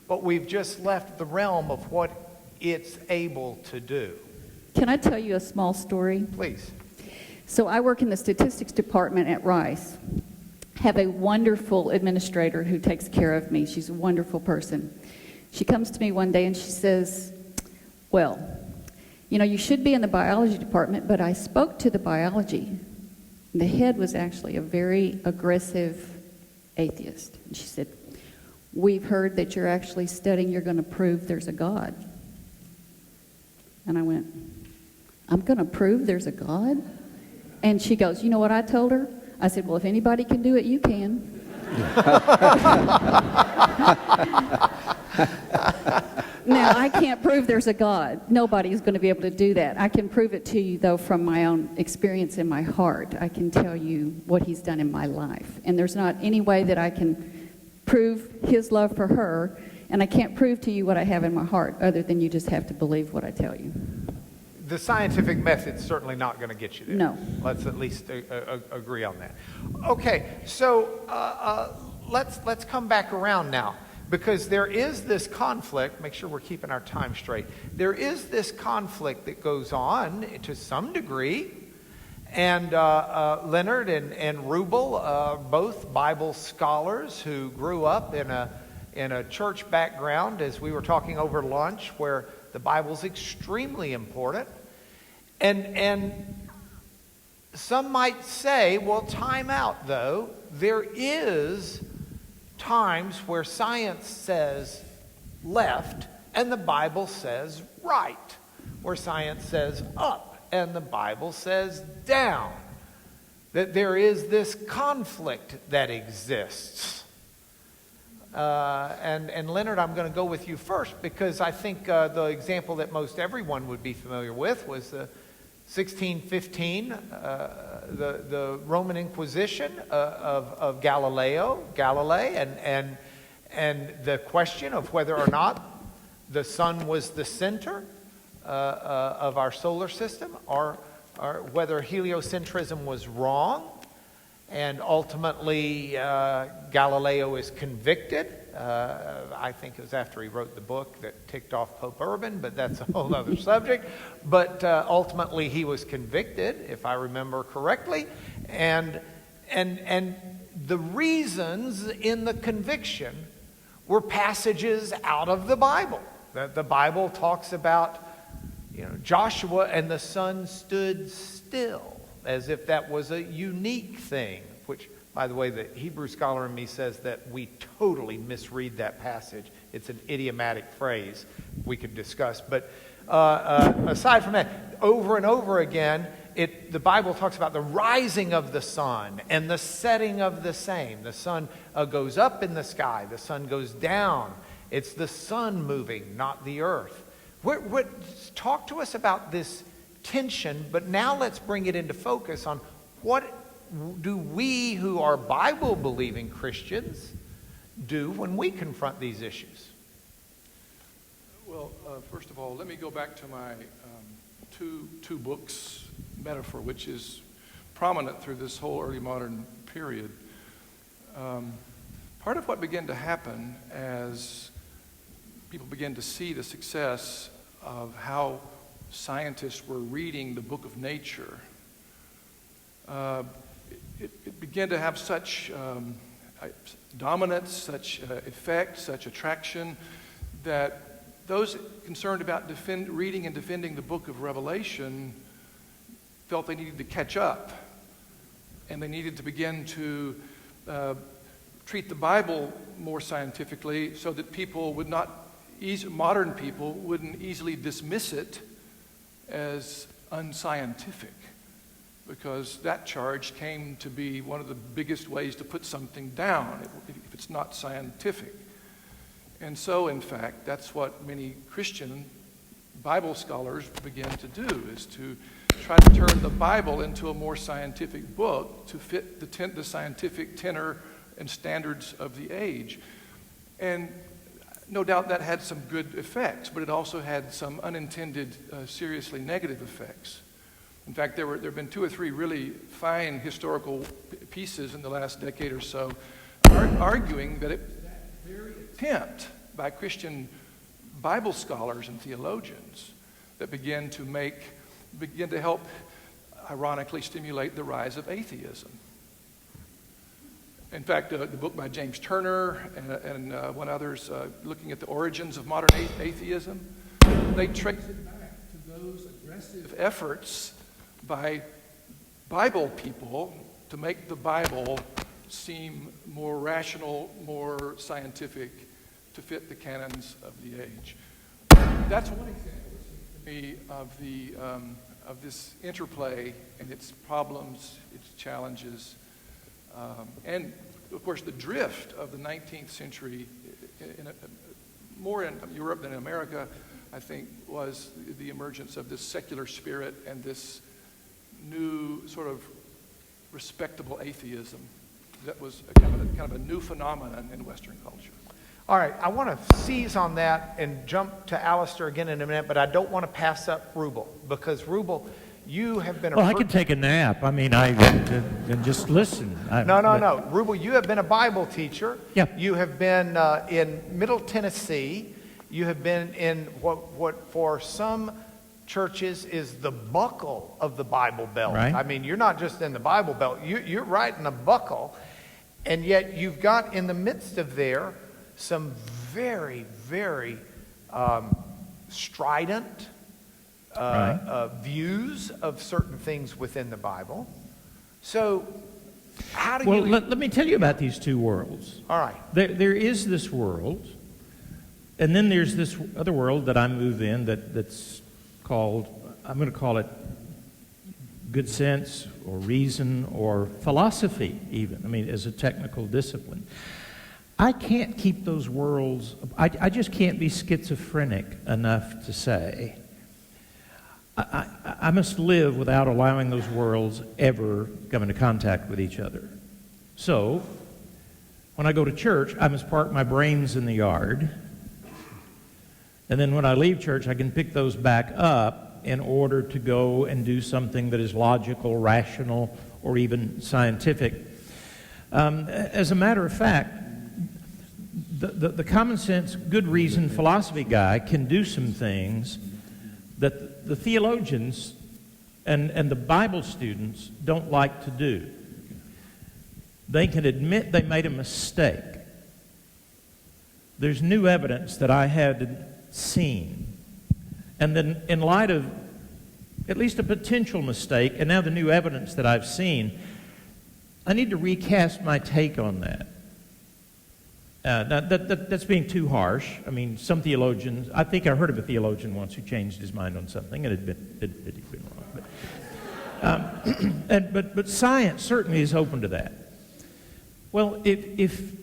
but we've just left the realm of what it's able to do. Can I tell you a small story? Please. So I work in the statistics department at Rice. Have a wonderful administrator who takes care of me. She's a wonderful person. She comes to me one day and she says, well, you know, you should be in the biology department, but I spoke to the biology. The head was actually a very aggressive atheist. And she said, we've heard that you're actually studying, you're going to prove there's a God. And I went, I'm going to prove there's a God? And she goes, you know what I told her? I said, well, if anybody can do it, you can. Now, I can't prove there's a God. Nobody's going to be able to do that. I can prove it to you, though, from my own experience in my heart. I can tell you what he's done in my life. And there's not any way that I can prove his love for her, and I can't prove to you what I have in my heart other than you just have to believe what I tell you. The scientific method's certainly not going to get you there. No. Let's at least agree on that. Okay, so let's come back around now, because there is this conflict. Make sure we're keeping our time straight. There is this conflict that goes on to some degree, and Leonard and Rubel, both Bible scholars who grew up in a church background, as we were talking over lunch, where the Bible's extremely important. And some might say, well, time out, though. There is times where science says left and the Bible says right, where science says up and the Bible says down. That there is this conflict that exists. And Leonard, I'm going to go with you first, because I think the example that most everyone would be familiar with was the 1615, the Roman Inquisition of Galilei, and the question of whether or not the sun was the center of our solar system, or whether heliocentrism was wrong. And ultimately, Galileo is convicted. I think it was after he wrote the book that ticked off Pope Urban, but that's a whole other subject. But ultimately, he was convicted, if I remember correctly. And the reasons in the conviction were passages out of the Bible. The Bible talks about, Joshua and the sun stood still, as if that was a unique thing, which, by the way, the Hebrew scholar in me says that we totally misread that passage. It's an idiomatic phrase we could discuss. But aside from that, over and over again, the Bible talks about the rising of the sun and the setting of the same. The sun goes up in the sky. The sun goes down. It's the sun moving, not the earth. Talk to us about this tension, but now let's bring it into focus on what do we who are Bible-believing Christians do when we confront these issues? Well, first of all, let me go back to my two books metaphor, which is prominent through this whole early modern period. Part of what began to happen as people began to see the success of how scientists were reading the book of nature, it began to have such dominance, such effect, such attraction, that those concerned about reading and defending the book of Revelation felt they needed to catch up, and they needed to begin to treat the Bible more scientifically, so that people would not, modern people wouldn't easily dismiss it as unscientific, because that charge came to be one of the biggest ways to put something down if it's not scientific. And so, in fact, that's what many Christian Bible scholars begin to do, is to try to turn the Bible into a more scientific book to fit the scientific tenor and standards of the age. And no doubt that had some good effects, but it also had some unintended, seriously negative effects. In fact, there have been 2 or 3 really fine historical pieces in the last decade or so arguing that it was that very attempt by Christian Bible scholars and theologians that begin to help, ironically, stimulate the rise of atheism. In fact, the book by James Turner and one others looking at the origins of modern atheism, they trace it back to those aggressive efforts by Bible people to make the Bible seem more rational, more scientific, to fit the canons of the age. That's one example, to me, of this interplay and its problems, its challenges, and of course the drift of the 19th century, more in Europe than in America, I think, was the emergence of this secular spirit and this new sort of respectable atheism that was kind of a new phenomenon in Western culture. All right, I want to seize on that and jump to Alister again in a minute, but I don't want to pass up Rubel, because Rubel, you have been Well, I could take a nap. I mean, and just listen. No. Rubel, you have been a Bible teacher. Yeah. You have been in Middle Tennessee. You have been in what for some churches is the buckle of the Bible Belt. Right. I mean, you're not just in the Bible Belt. You're right in the buckle. And yet you've got in the midst of there some very, very strident views of certain things within the Bible. So how do you... Well, let me tell you about these two worlds. All right. There is this world, and then there's this other world that I move in that's called, I'm going to call it good sense or reason or philosophy even, I mean, as a technical discipline. I can't keep those worlds, I just can't be schizophrenic enough to say, I must live without allowing those worlds ever come into contact with each other. So, when I go to church, I must park my brains in the yard, and then when I leave church, I can pick those back up in order to go and do something that is logical, rational, or even scientific. As a matter of fact, the common sense, good reason philosophy guy can do some things that the theologians and the Bible students don't like to do. They can admit they made a mistake. There's new evidence that I had seen. And then in light of at least a potential mistake, and now the new evidence that I've seen, I need to recast my take on that. That's being too harsh. I mean, some theologians, I think I heard of a theologian once who changed his mind on something, and it had been wrong. But science certainly is open to that. Well, if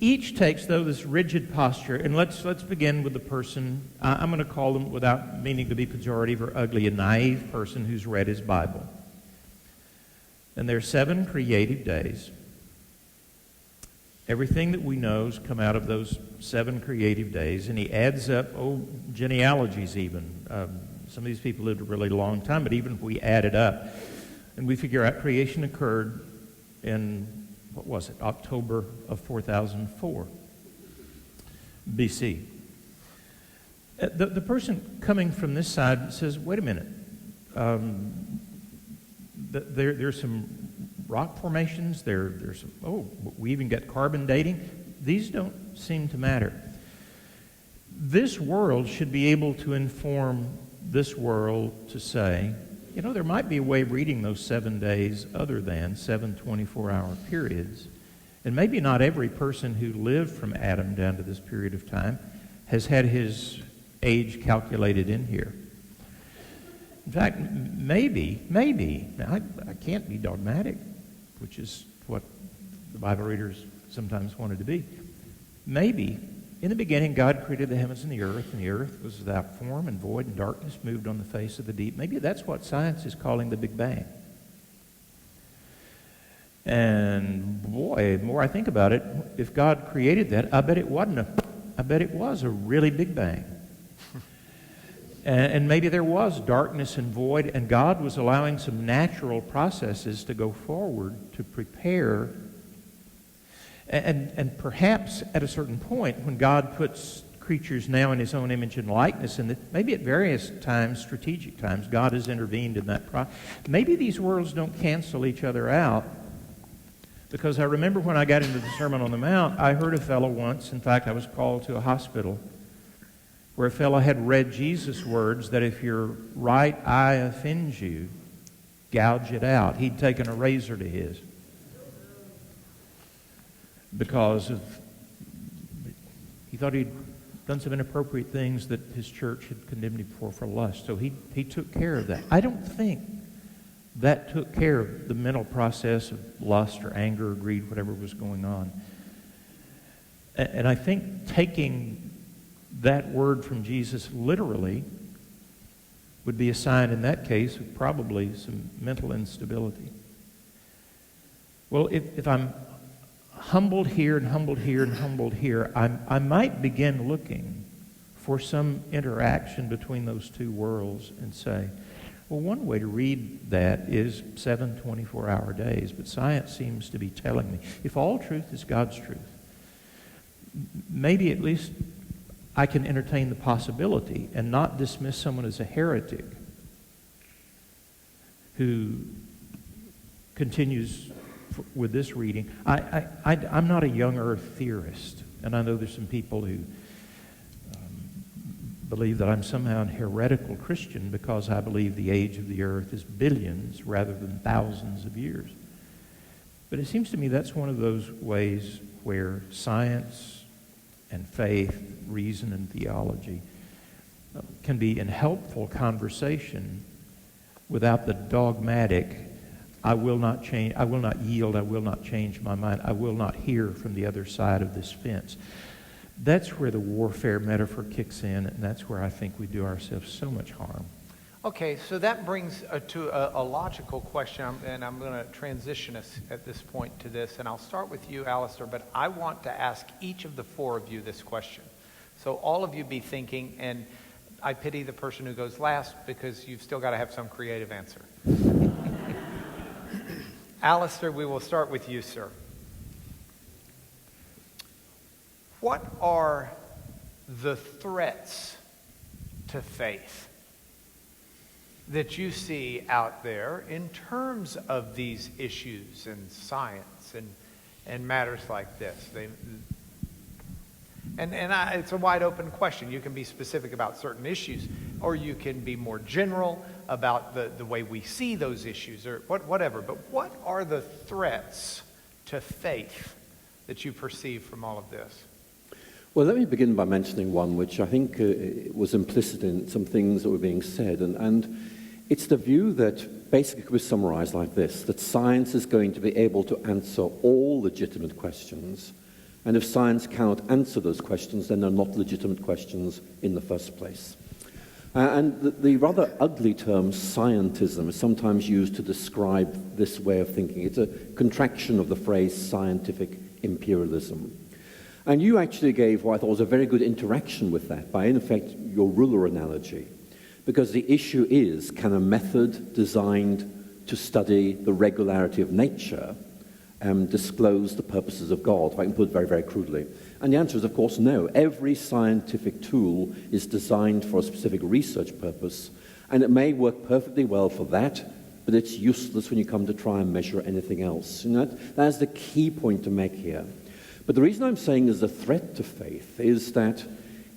each takes, though, this rigid posture, and let's begin with the person, I'm going to call them, without meaning to be pejorative or ugly, a naive person who's read his Bible. And there are 7 creative days. Everything that we know has come out of those 7 creative days, and he adds up, genealogies even. Some of these people lived a really long time, but even if we add it up, and we figure out creation occurred in, what was it, October of 4004 BC. The person coming from this side says, wait a minute, there's some rock formations, there's some, we even got carbon dating. These don't seem to matter. This world should be able to inform this world to say, there might be a way of reading those 7 days other than 7 24-hour periods. And maybe not every person who lived from Adam down to this period of time has had his age calculated in here. In fact, maybe, I can't be dogmatic, which is what the Bible readers sometimes wanted to be. Maybe, in the beginning, God created the heavens and the earth was without form and void, and darkness moved on the face of the deep. Maybe that's what science is calling the Big Bang. And boy, the more I think about it, if God created that, I bet it was a really Big Bang. And maybe there was darkness and void, and God was allowing some natural processes to go forward to prepare. And perhaps at a certain point, when God puts creatures now in his own image and likeness, and maybe at various times, strategic times, God has intervened in that process. Maybe these worlds don't cancel each other out, because I remember when I got into the Sermon on the Mount, I heard a fellow once, in fact, I was called to a hospital, where a fellow had read Jesus' words that if your right eye offends you, gouge it out. He'd taken a razor to his because he thought he'd done some inappropriate things that his church had condemned him for lust. So he took care of that. I don't think that took care of the mental process of lust or anger or greed, whatever was going on. And I think taking that word from Jesus literally would be a sign in that case of probably some mental instability. Well, if I'm humbled here and humbled here and humbled here, I might begin looking for some interaction between those two worlds and say, well, one way to read that is 7 24-hour days, but science seems to be telling me if all truth is God's truth, maybe at least I can entertain the possibility and not dismiss someone as a heretic who continues with this reading. I'm not a young earth theorist, and I know there's some people who believe that I'm somehow a heretical Christian because I believe the age of the earth is billions rather than thousands of years. But it seems to me that's one of those ways where science and faith, reason and theology can be in helpful conversation without the dogmatic, I will not change, I will not yield, I will not change my mind, I will not hear from the other side of this fence. That's where the warfare metaphor kicks in, and that's where I think we do ourselves so much harm. Okay, so that brings to a logical question, and I'm going to transition us at this point to this, and I'll start with you, Alister, but I want to ask each of the four of you this question. So all of you be thinking, and I pity the person who goes last because you've still got to have some creative answer. Alister, we will start with you, sir. What are the threats to faith that you see out there in terms of these issues in science and matters like this? It's a wide open question. You can be specific about certain issues, or you can be more general about the way we see those issues, or whatever. But what are the threats to faith that you perceive from all of this? Well, let me begin by mentioning one which I think was implicit in some things that were being said, and it's the view that basically could be summarized like this, that science is going to be able to answer all legitimate questions, and if science cannot answer those questions, then they're not legitimate questions in the first place. And the rather ugly term scientism is sometimes used to describe this way of thinking. It's a contraction of the phrase scientific imperialism. And you actually gave what I thought was a very good interaction with that by, in effect, your ruler analogy. Because the issue is, can a method designed to study the regularity of nature disclose the purposes of God, if I can put it very, very crudely? And the answer is, of course, no. Every scientific tool is designed for a specific research purpose, and it may work perfectly well for that, but it's useless when you come to try and measure anything else. And that's the key point to make here. But the reason I'm saying there's a threat to faith is that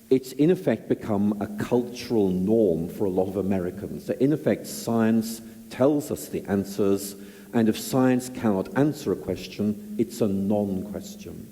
it's in effect become a cultural norm for a lot of Americans. That in effect science tells us the answers, and if science cannot answer a question, it's a non-question.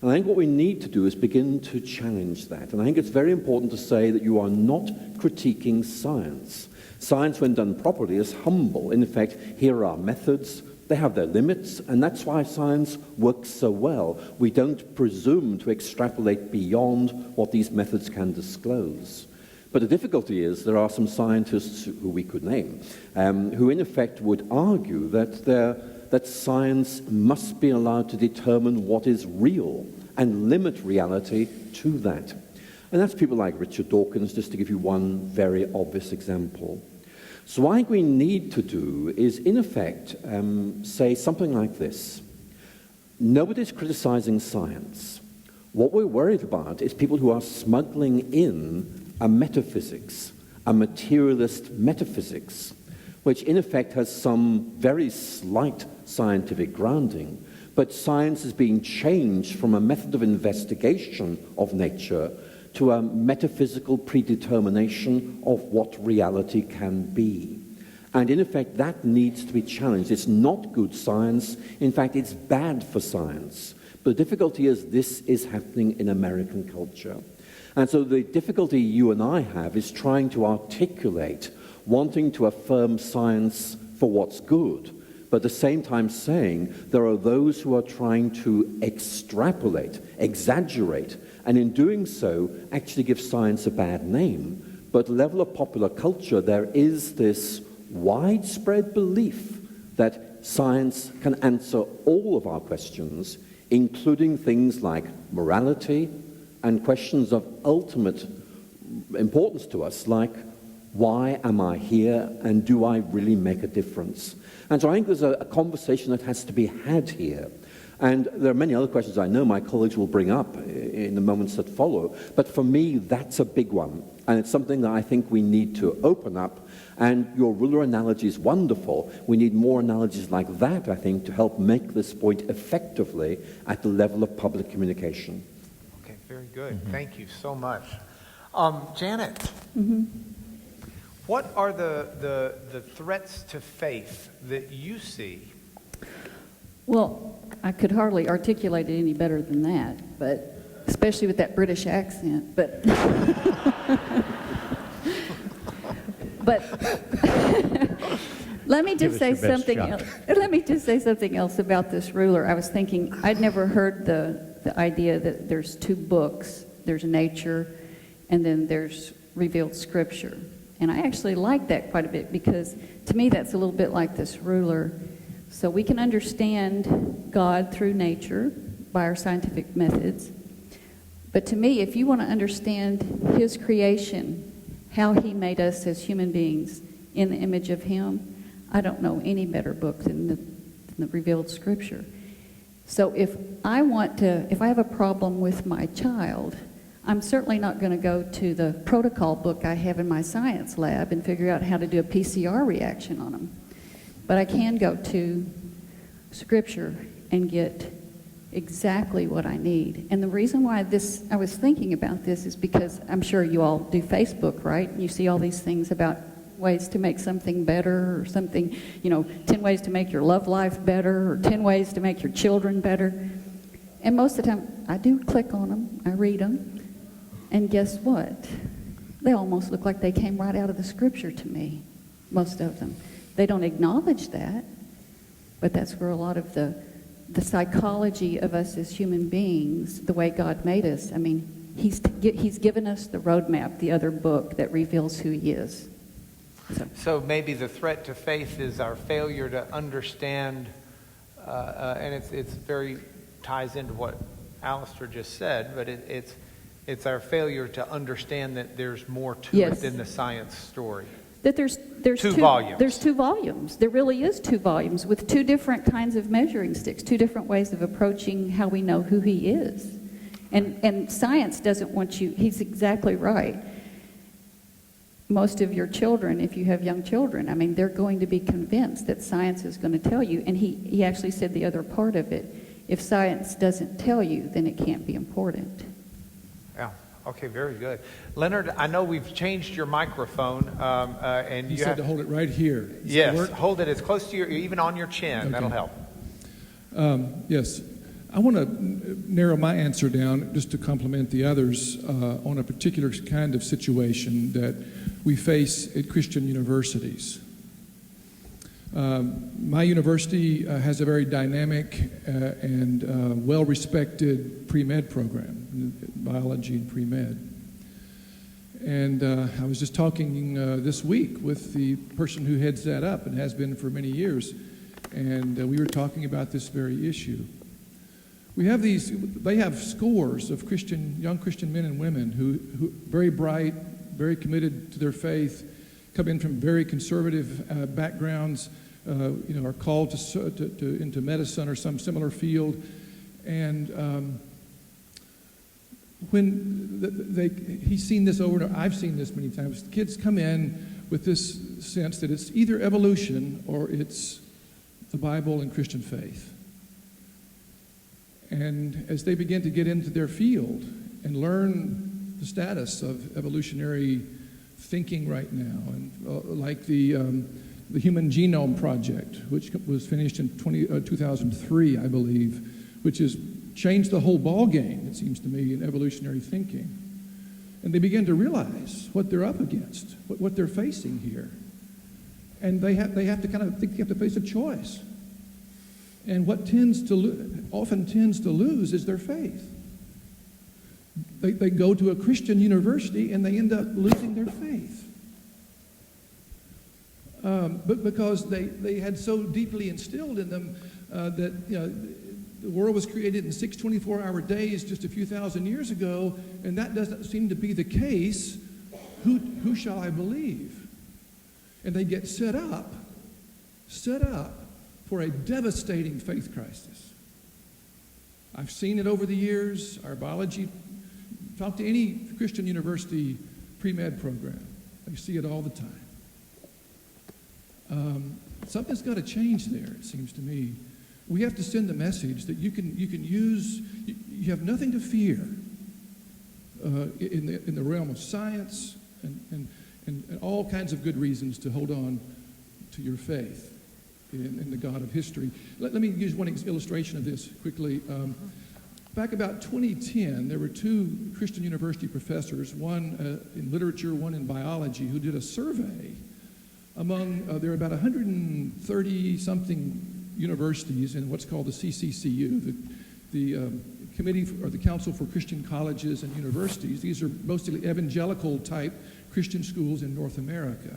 And I think what we need to do is begin to challenge that. And I think it's very important to say that you are not critiquing science. Science, when done properly, is humble. In effect, here are our methods. They have their limits, and that's why science works so well. We don't presume to extrapolate beyond what these methods can disclose. But the difficulty is there are some scientists who we could name who in effect would argue that science must be allowed to determine what is real and limit reality to that. And that's people like Richard Dawkins, just to give you one very obvious example. So what I think we need to do is, in effect, say something like this. Nobody's criticizing science. What we're worried about is people who are smuggling in a metaphysics, a materialist metaphysics, which in effect has some very slight scientific grounding, but science is being changed from a method of investigation of nature to a metaphysical predetermination of what reality can be. And in effect, that needs to be challenged. It's not good science. In fact, it's bad for science. But the difficulty is this is happening in American culture. And so the difficulty you and I have is trying to articulate, wanting to affirm science for what's good, but at the same time saying there are those who are trying to extrapolate, exaggerate, and in doing so actually give science a bad name. But at the level of popular culture, there is this widespread belief that science can answer all of our questions, including things like morality and questions of ultimate importance to us, like why am I here and do I really make a difference? And so I think there's a conversation that has to be had here. And there are many other questions I know my colleagues will bring up in the moments that follow. But for me, that's a big one. And it's something that I think we need to open up. And your ruler analogy is wonderful. We need more analogies like that, I think, to help make this point effectively at the level of public communication. Okay, very good. Thank you so much. Janet, what are the threats to faith that you see? Well, I could hardly articulate it any better than that, but especially with that British accent. But let me just say something else. Let me just say something else about this ruler. I was thinking I'd never heard the idea that there's two books. There's nature, and then there's revealed scripture. And I actually like that quite a bit because to me that's a little bit like this ruler. So we can understand God through nature by our scientific methods. But to me, if you want to understand his creation, how he made us as human beings in the image of him, I don't know any better book than the revealed scripture. So if I have a problem with my child, I'm certainly not going to go to the protocol book I have in my science lab and figure out how to do a PCR reaction on them. But I can go to Scripture and get exactly what I need. And the reason why I was thinking about this is because I'm sure you all do Facebook, right? You see all these things about ways to make something better or something, 10 ways to make your love life better or 10 ways to make your children better. And most of the time, I do click on them, I read them, and guess what? They almost look like they came right out of the Scripture to me, most of them. They don't acknowledge that, but that's where a lot of the psychology of us as human beings, the way God made us, I mean, he's given us the roadmap, the other book that reveals who he is. So maybe the threat to faith is our failure to understand, and it's very ties into what Alister just said, but it's our failure to understand that there's more to it than the science story. That there's two volumes. There's two volumes. There really is two volumes with two different kinds of measuring sticks, two different ways of approaching how we know who he is. And science doesn't want you, he's exactly right. Most of your children, if you have young children, I mean, they're going to be convinced that science is going to tell you. And he actually said the other part of it, if science doesn't tell you, then it can't be important. Yeah. Okay, very good. Leonard, I know we've changed your microphone, and you said to hold it right here. Yes, hold it as close to your, even on your chin. Okay. That'll help. Yes. I want to narrow my answer down just to complement the others on a particular kind of situation that we face at Christian universities. My university has a very dynamic and well-respected pre-med program, biology and pre-med. And I was just talking this week with the person who heads that up and has been for many years, and we were talking about this very issue. They have scores of young Christian men and women who very bright, very committed to their faith, come in from very conservative backgrounds, are called into medicine or some similar field, And he's seen this over and over. I've seen this many times. Kids come in with this sense that it's either evolution or it's the Bible and Christian faith. And as they begin to get into their field and learn the status of evolutionary thinking right now, and like the Human Genome Project, which was finished in 2003, I believe, which has changed the whole ball game, it seems to me, in evolutionary thinking. And they begin to realize what they're up against, what they're facing here. And they have to kind of think they have to face a choice. And what often tends to lose is their faith. They go to a Christian university and they end up losing their faith. But because they had so deeply instilled in them that the world was created in 6 24-hour days just a few thousand years ago, and that doesn't seem to be the case, who shall I believe? And they get set up for a devastating faith crisis. I've seen it over the years. Our biology, talk to any Christian university pre-med program. You see it all the time. Something's got to change there, it seems to me. We have to send the message that you have nothing to fear in the realm of science and all kinds of good reasons to hold on to your faith in the God of history. Let me use one illustration of this quickly. Back about 2010, there were two Christian university professors, one in literature, one in biology, who did a survey among, there are about 130-something universities in what's called the CCCU, the Committee or the Council for Christian Colleges and Universities. These are mostly evangelical-type Christian schools in North America.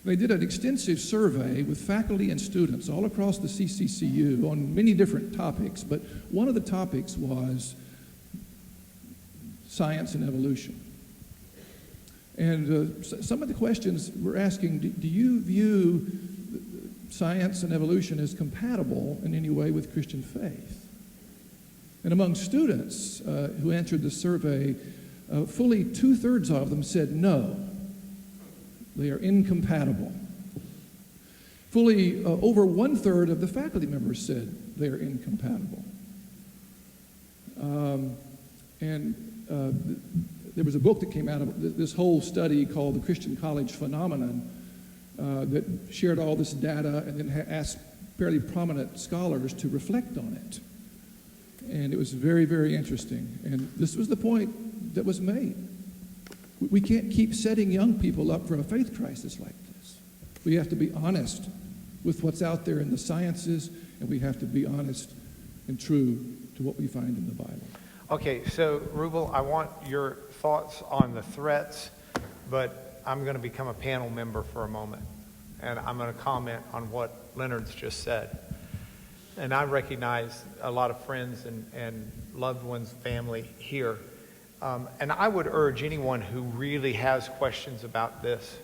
They did an extensive survey with faculty and students all across the CCCU on many different topics, but one of the topics was science and evolution. And some of the questions were asking, do you view science and evolution as compatible in any way with Christian faith? And among students who answered the survey, fully 2/3 of them said no. They are incompatible. Fully over 1/3 of the faculty members said they are incompatible. There was a book that came out of this whole study called The Christian College Phenomenon that shared all this data and then asked fairly prominent scholars to reflect on it. And it was very, very interesting. And this was the point that was made. We can't keep setting young people up for a faith crisis like this. We have to be honest with what's out there in the sciences, and we have to be honest and true to what we find in the Bible. Okay, so Rubel, I want your thoughts on the threats, but I'm going to become a panel member for a moment, and I'm going to comment on what Leonard's just said. And I recognize a lot of friends and loved ones, family here. And I would urge anyone who really has questions about this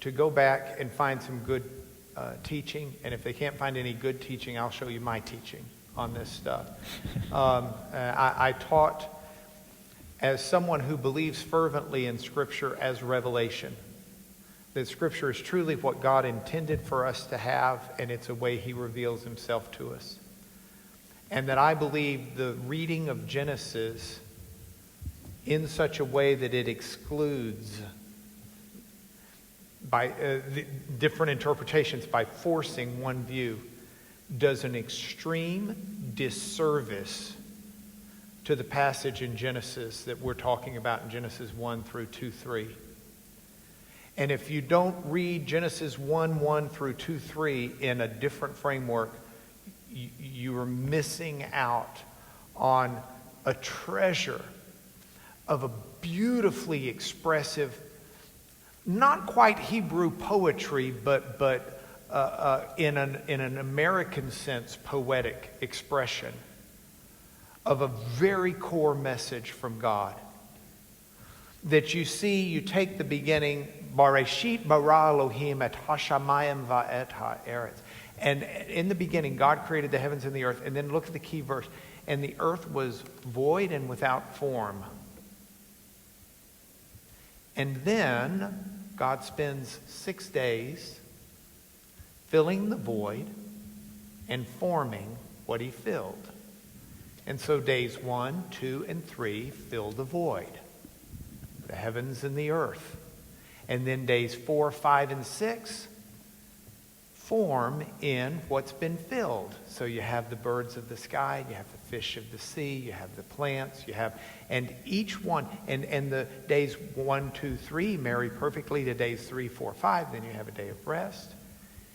to go back and find some good teaching. And if they can't find any good teaching, I'll show you my teaching on this stuff. I taught as someone who believes fervently in Scripture as revelation. That Scripture is truly what God intended for us to have, and it's a way He reveals Himself to us. And that I believe the reading of Genesis in such a way that it excludes by the different interpretations, by forcing one view, does an extreme disservice to the passage in Genesis that we're talking about in Genesis 1 through 2:3. And if you don't read Genesis 1:1 through 2:3 in a different framework, you are missing out on a treasure of a beautifully expressive, not quite Hebrew poetry, but in an American sense, poetic expression of a very core message from God. That you see, you take the beginning, Bareshit bara Elohim et hashamayim va'et ha'eretz. And in the beginning, God created the heavens and the earth. And then look at the key verse. and the earth was void and without form. And then God spends 6 days filling the void and forming what he filled. And so days 1, 2, and 3 fill the void, the heavens and the earth. And then days 4, 5, and 6 form in what's been filled. So you have the birds of the sky, you have the fish of the sea, you have the plants, and each one, and the days 1, 2, 3 marry perfectly to days 3, 4, 5, then you have a day of rest.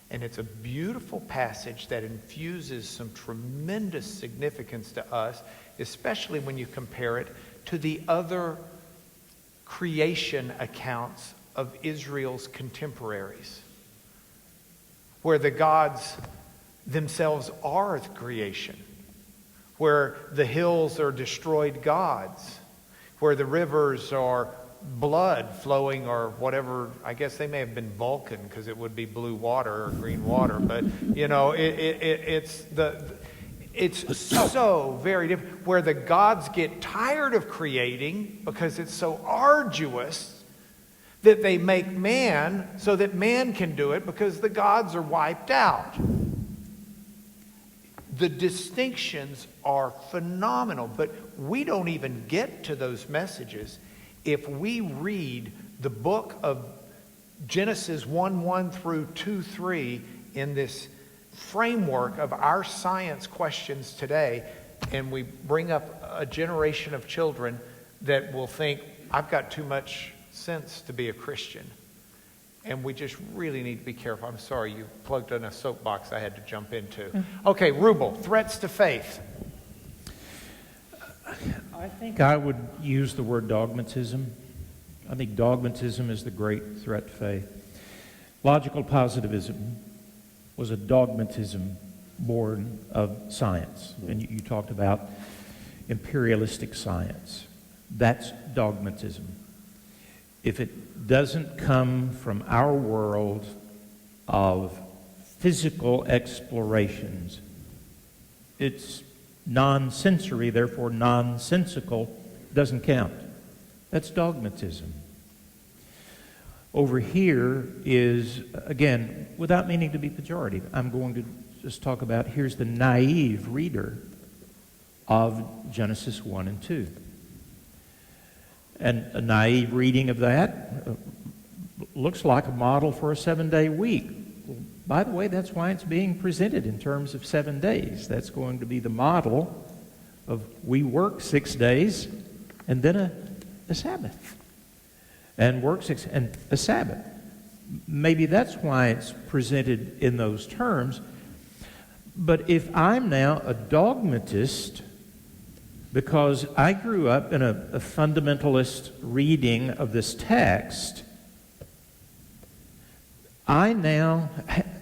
And it's a beautiful passage that infuses some tremendous significance to us, especially when you compare it to the other creation accounts of Israel's contemporaries, where the gods themselves are the creation, where the hills are destroyed gods, where the rivers are blood flowing or whatever. I guess they may have been Vulcan because it would be blue water or green water, but it's so very different, where the gods get tired of creating because it's so arduous that they make man so that man can do it because the gods are wiped out. The distinctions are phenomenal, but we don't even get to those messages if we read the book of Genesis 1:1 through 2:3 in this framework of our science questions today, and we bring up a generation of children that will think, I've got too much sense to be a Christian. And we just really need to be careful. I'm sorry, you plugged in a soapbox I had to jump into. Okay, Rubel, threats to faith. I think I would use the word dogmatism. I think dogmatism is the great threat to faith. Logical positivism was a dogmatism born of science. And you talked about imperialistic science. That's dogmatism. If it doesn't come from our world of physical explorations, it's non-sensory, therefore nonsensical, doesn't count. That's dogmatism. Over here is, again, without meaning to be pejorative, I'm going to just talk about, here's the naive reader of Genesis 1 and 2. And a naive reading of that looks like a model for a 7-day week. By the way, that's why it's being presented in terms of 7 days. That's going to be the model of we work 6 days and then a Sabbath. And work 6 and a Sabbath. Maybe that's why it's presented in those terms. But if I'm now a dogmatist because I grew up in a fundamentalist reading of this text, I now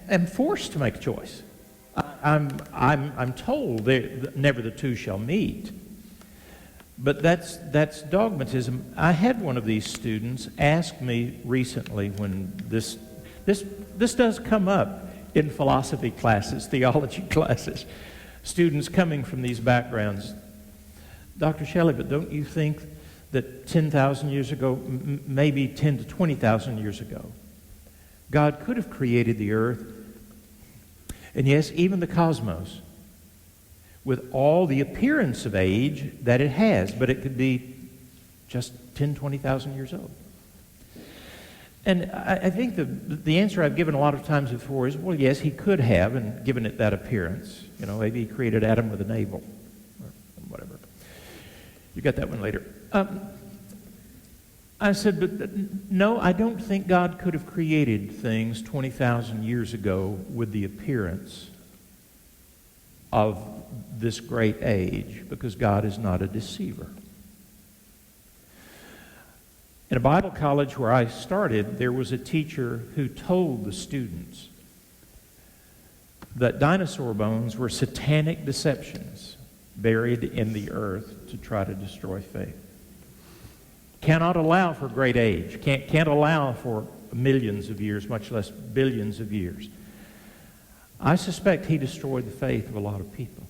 am forced to make a choice. I'm told never the two shall meet. But that's dogmatism. I had one of these students ask me recently, when this does come up in philosophy classes, theology classes, students coming from these backgrounds, Dr. Shelly, but don't you think that 10,000 years ago, maybe 10 to 20,000 years ago, God could have created the earth, and yes, even the cosmos, with all the appearance of age that it has, but it could be just 10, 20,000 years old. And I think the answer I've given a lot of times before is, well, yes, he could have, and given it that appearance. Maybe he created Adam with a navel, or whatever. You got that one later. I said, but no, I don't think God could have created things 20,000 years ago with the appearance of this great age, because God is not a deceiver. In a Bible college where I started, there was a teacher who told the students that dinosaur bones were satanic deceptions buried in the earth to try to destroy faith. Cannot allow for great age. Can't allow for millions of years, much less billions of years. I suspect he destroyed the faith of a lot of people.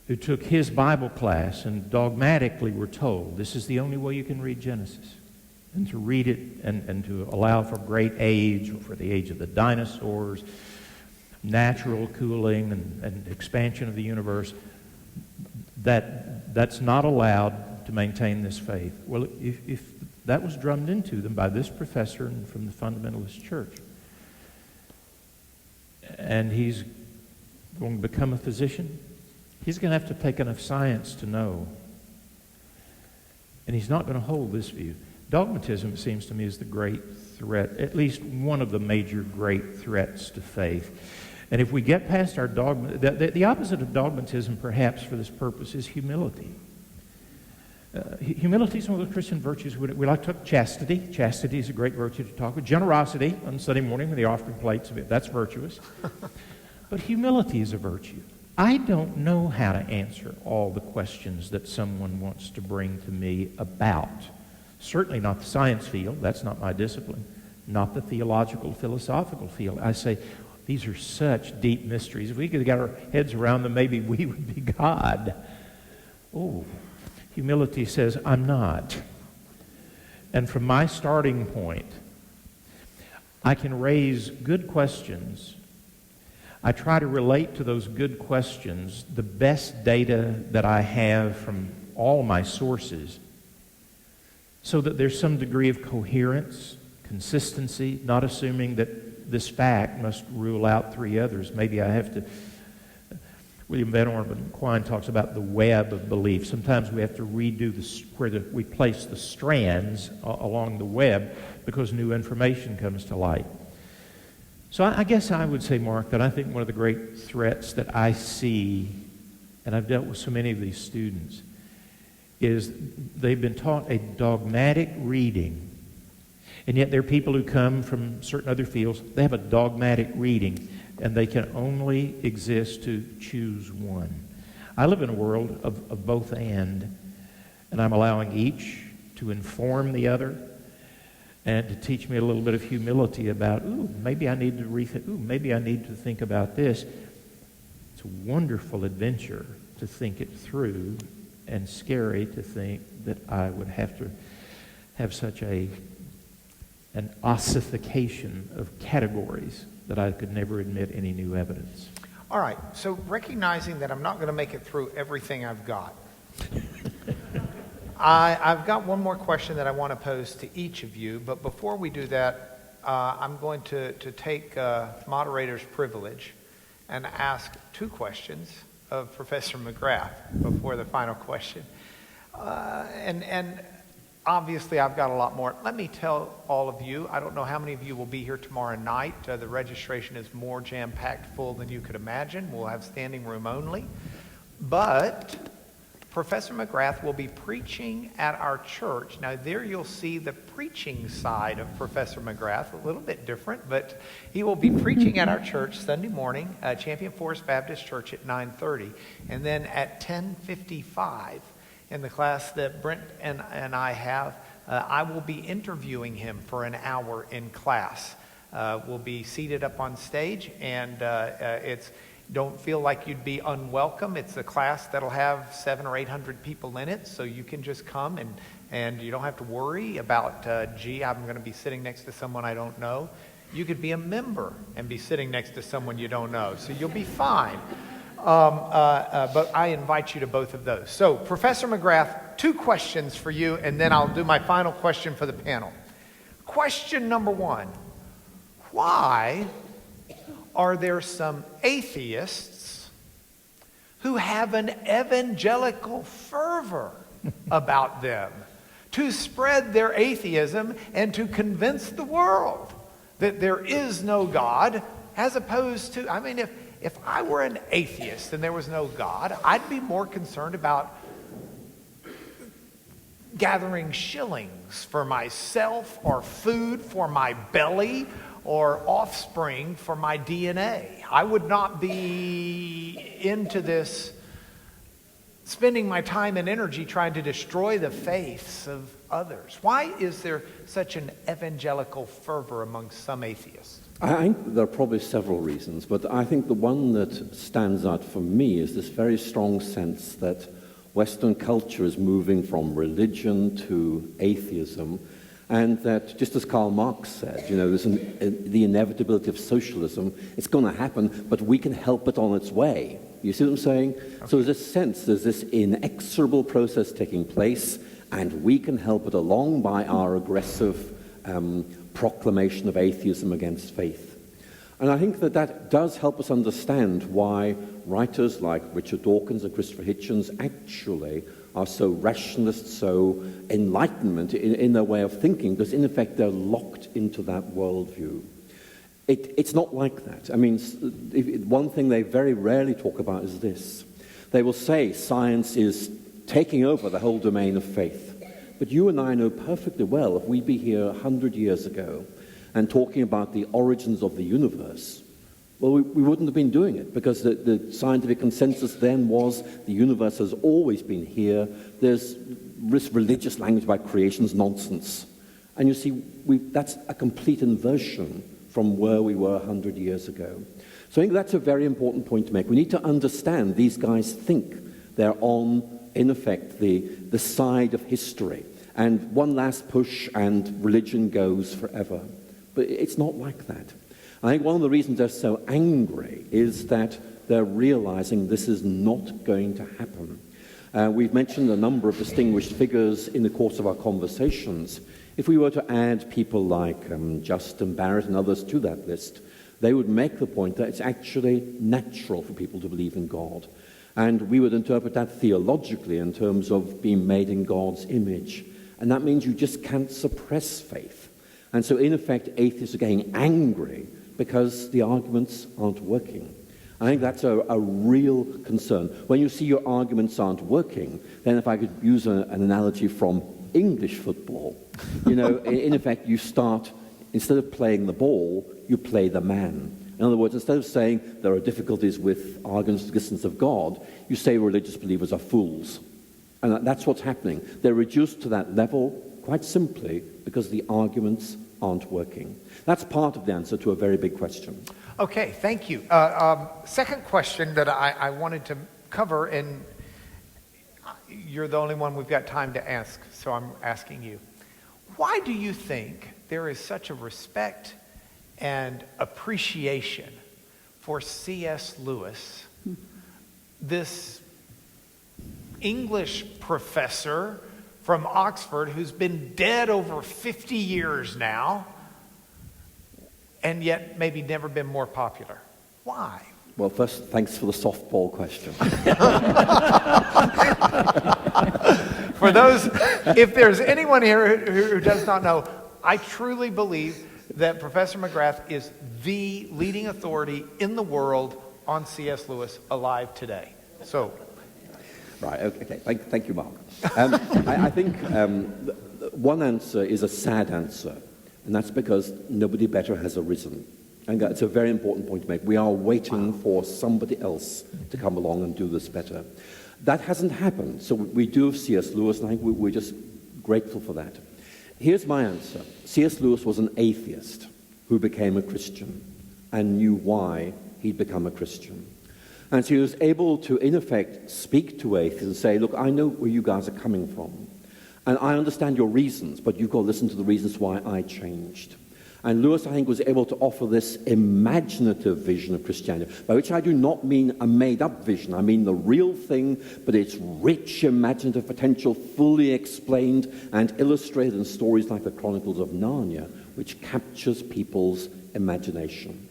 who took his Bible class and dogmatically were told this is the only way you can read Genesis, and to read it and to allow for great age, or for the age of the dinosaurs, natural cooling and expansion of the universe, that's not allowed to maintain this faith. Well, if that was drummed into them by this professor and from the fundamentalist church, and he's going to become a physician, he's going to have to take enough science to know. And he's not going to hold this view. Dogmatism, it seems to me, is the great threat, at least one of the major great threats to faith. And if we get past our dogma, the opposite of dogmatism, perhaps, for this purpose, is humility. Humility is one of the Christian virtues. We like to talk chastity. Chastity is a great virtue to talk about. Generosity on Sunday morning when the offering plates, that's virtuous. But humility is a virtue. I don't know how to answer all the questions that someone wants to bring to me about. Certainly not the science field. That's not my discipline. Not the theological, philosophical field. I say, these are such deep mysteries. If we could get our heads around them, maybe we would be God. Oh, humility says, I'm not. And from my starting point, I can raise good questions. I try to relate to those good questions the best data that I have from all my sources, so that there's some degree of coherence, consistency, not assuming that this fact must rule out three others. Maybe I have to... William Van Orman Quine talks about the web of belief. Sometimes we have to redo where we place the strands along the web because new information comes to light. So I guess I would say, Mark, that I think one of the great threats that I see, and I've dealt with so many of these students, is they've been taught a dogmatic reading. And yet there are people who come from certain other fields, they have a dogmatic reading, and they can only exist to choose one. I live in a world of both and I'm allowing each to inform the other and to teach me a little bit of humility about, maybe I need to rethink, maybe I need to think about this. It's a wonderful adventure to think it through, and scary to think that I would have to have such an ossification of categories that I could never admit any new evidence. All right, so recognizing that I'm not going to make it through everything I've got, I've got one more question that I want to pose to each of you, but before we do that, I'm going to take moderator's privilege and ask two questions of Professor McGrath before the final question. And obviously, I've got a lot more. Let me tell all of you, I don't know how many of you will be here tomorrow night. The registration is more jam-packed full than you could imagine. We'll have standing room only. But Professor McGrath will be preaching at our church. Now, there you'll see the preaching side of Professor McGrath, a little bit different, but he will be preaching at our church Sunday morning, Champion Forest Baptist Church at 9:30. And then at 10:55, in the class that Brent and I have, I will be interviewing him for an hour in class. We'll be seated up on stage, and don't feel like you'd be unwelcome. It's a class that'll have 700 or 800 people in it, so you can just come and you don't have to worry about, I'm going to be sitting next to someone I don't know. You could be a member and be sitting next to someone you don't know, so you'll be fine. But I invite you to both of those. So, Professor McGrath, two questions for you, and then I'll do my final question for the panel. Question number one: why are there some atheists who have an evangelical fervor about them to spread their atheism and to convince the world that there is no God, as opposed to, if I were an atheist and there was no God, I'd be more concerned about gathering shillings for myself, or food for my belly, or offspring for my DNA. I would not be into this, spending my time and energy trying to destroy the faiths of others. Why is there such an evangelical fervor among some atheists? I think there are probably several reasons, but I think the one that stands out for me is this very strong sense that Western culture is moving from religion to atheism, and that, just as Karl Marx said, there's the inevitability of socialism. It's going to happen, but we can help it on its way. You see what I'm saying? Okay. So there's this inexorable process taking place, and we can help it along by our aggressive proclamation of atheism against faith. And I think that does help us understand why writers like Richard Dawkins and Christopher Hitchens actually are so rationalist, so enlightenment in their way of thinking, because in effect they're locked into that worldview. It's not like that. I mean, one thing they very rarely talk about is this. They will say science is taking over the whole domain of faith. But you and I know perfectly well, if we'd be here 100 years ago and talking about the origins of the universe, well, we wouldn't have been doing it, because the scientific consensus then was the universe has always been here. There's this religious language about creation's nonsense. And you see, that's a complete inversion from where we were 100 years ago. So I think that's a very important point to make. We need to understand these guys think they're on, in effect, the side of history. And one last push and religion goes forever. But it's not like that. I think one of the reasons they're so angry is that they're realizing this is not going to happen. We've mentioned a number of distinguished figures in the course of our conversations. If we were to add people like Justin Barrett and others to that list, they would make the point that it's actually natural for people to believe in God. And we would interpret that theologically in terms of being made in God's image. And that means you just can't suppress faith. And so, in effect, atheists are getting angry because the arguments aren't working. I think that's a real concern. When you see your arguments aren't working, then if I could use an analogy from English football, in effect, you start, instead of playing the ball, you play the man. In other words, instead of saying there are difficulties with arguments for the existence of God, you say religious believers are fools. And that's what's happening. They're reduced to that level quite simply because the arguments aren't working. That's part of the answer to a very big question. Okay, thank you. Second question that I wanted to cover, and you're the only one we've got time to ask, so I'm asking you. Why do you think there is such a respect and appreciation for C.S. Lewis, this English professor from Oxford who's been dead over 50 years now, and yet maybe never been more popular? Why? Well, first, thanks for the softball question. For those, if there's anyone here who does not know, I truly believe that Professor McGrath is the leading authority in the world on C.S. Lewis alive today. So, right, okay. Thank you, Mark. I think one answer is a sad answer, and that's because nobody better has arisen. And that's a very important point to make. We are waiting for somebody else to come along and do this better. That hasn't happened, so we do have C.S. Lewis, and I think we're just grateful for that. Here's my answer. C.S. Lewis was an atheist who became a Christian and knew why he'd become a Christian. And so he was able to, in effect, speak to atheists and say, look, I know where you guys are coming from, and I understand your reasons, but you've got to listen to the reasons why I changed. And Lewis, I think, was able to offer this imaginative vision of Christianity, by which I do not mean a made-up vision. I mean the real thing, but its rich imaginative potential fully explained and illustrated in stories like the Chronicles of Narnia, which captures people's imagination.